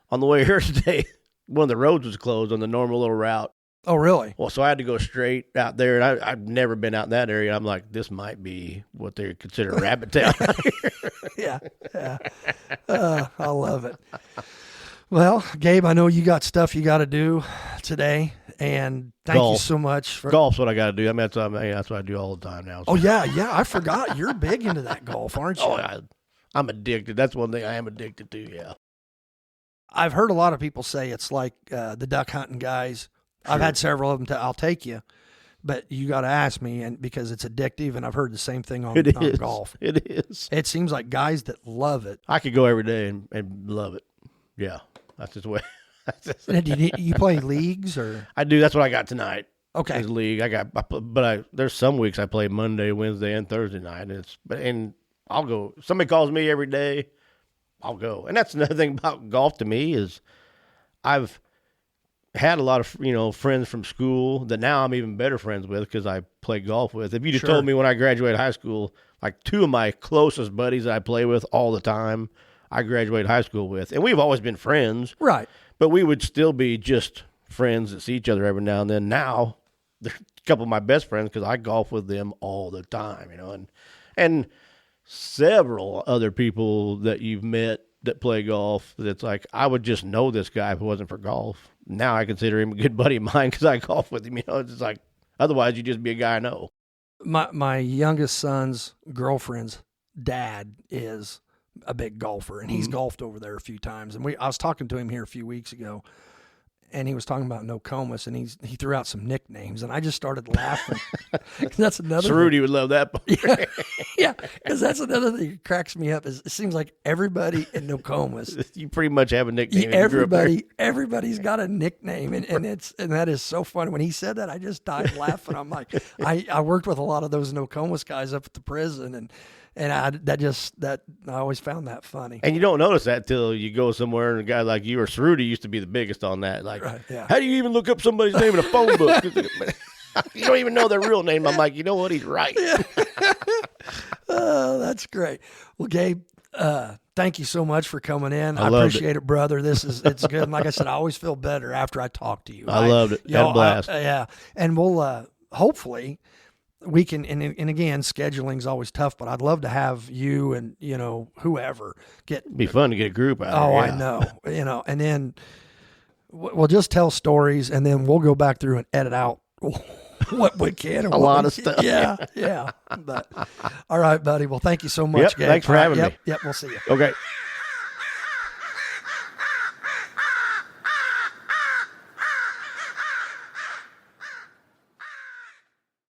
on the way here today, one of the roads was closed on the normal little route. Oh, really? Well, so I had to go straight out there, and I've never been out in that area. I'm like, this might be what they consider Rabbit Town. Yeah. I love it. Well, Gabe, I know you got stuff you got to do today, and thank you so much. Golf's what I got to do. I mean, that's what I do all the time now. So. Oh, yeah, I forgot. You're big into that golf, aren't you? Oh, I'm addicted. That's one thing I am addicted to, yeah. I've heard a lot of people say it's like the duck hunting guys. Sure. I've had several of them I'll take you, but you got to ask me, and because it's addictive, and I've heard the same thing on golf. It is. It seems like guys that love it. I could go every day and love it. Yeah, that's just the way. Do you play leagues or? I do. That's what I got tonight. Okay. Is league. There's some weeks I play Monday, Wednesday, and Thursday night. And I'll go. Somebody calls me every day, I'll go. And that's another thing about golf to me is I've had a lot of friends from school that now I'm even better friends with because I play golf with. If you just told me when I graduated high school, like two of my closest buddies that I play with all the time, I graduated high school with, and we've always been friends, right? But we would still be just friends that see each other every now and then. Now, they're a couple of my best friends because I golf with them all the time, and several other people that you've met that play golf. That's like I would just know this guy if it wasn't for golf. Now I consider him a good buddy of mine because I golf with him. It's just like otherwise you'd just be a guy I know. My youngest son's girlfriend's dad is a big golfer, and he's golfed over there a few times. And I was talking to him here a few weeks ago, and he was talking about Nokomis, and he threw out some nicknames, and I just started laughing. That's another Cerruti would love that. Yeah, because that's another thing that cracks me up is it seems like everybody in Nokomis, you pretty much have a nickname. Everybody's got a nickname, and that is so funny. When he said that, I just died laughing. I'm like, I worked with a lot of those Nokomis guys up at the prison, and I always found that funny. And you don't notice that till you go somewhere and a guy like you or Cerruti used to be the biggest on that. Like, right, yeah. How do you even look up somebody's name in a phone book? You don't even know their real name. I'm like, you know what? He's right. Yeah. Oh, that's great. Well, Gabe, thank you so much for coming in. I appreciate it, brother. It's good. And like I said, I always feel better after I talk to you. I loved it. Had a blast. Yeah. And we'll hopefully we can, and again, scheduling's always tough, but I'd love to have you and, whoever It'd be fun to get a group out. Oh, there, yeah. I know. And then we'll just tell stories, and then we'll go back through and edit out what we can. A lot of stuff. Yeah. But all right, buddy. Well, thank you so much, Gabe. Thanks for having me. Yep. We'll see you. Okay.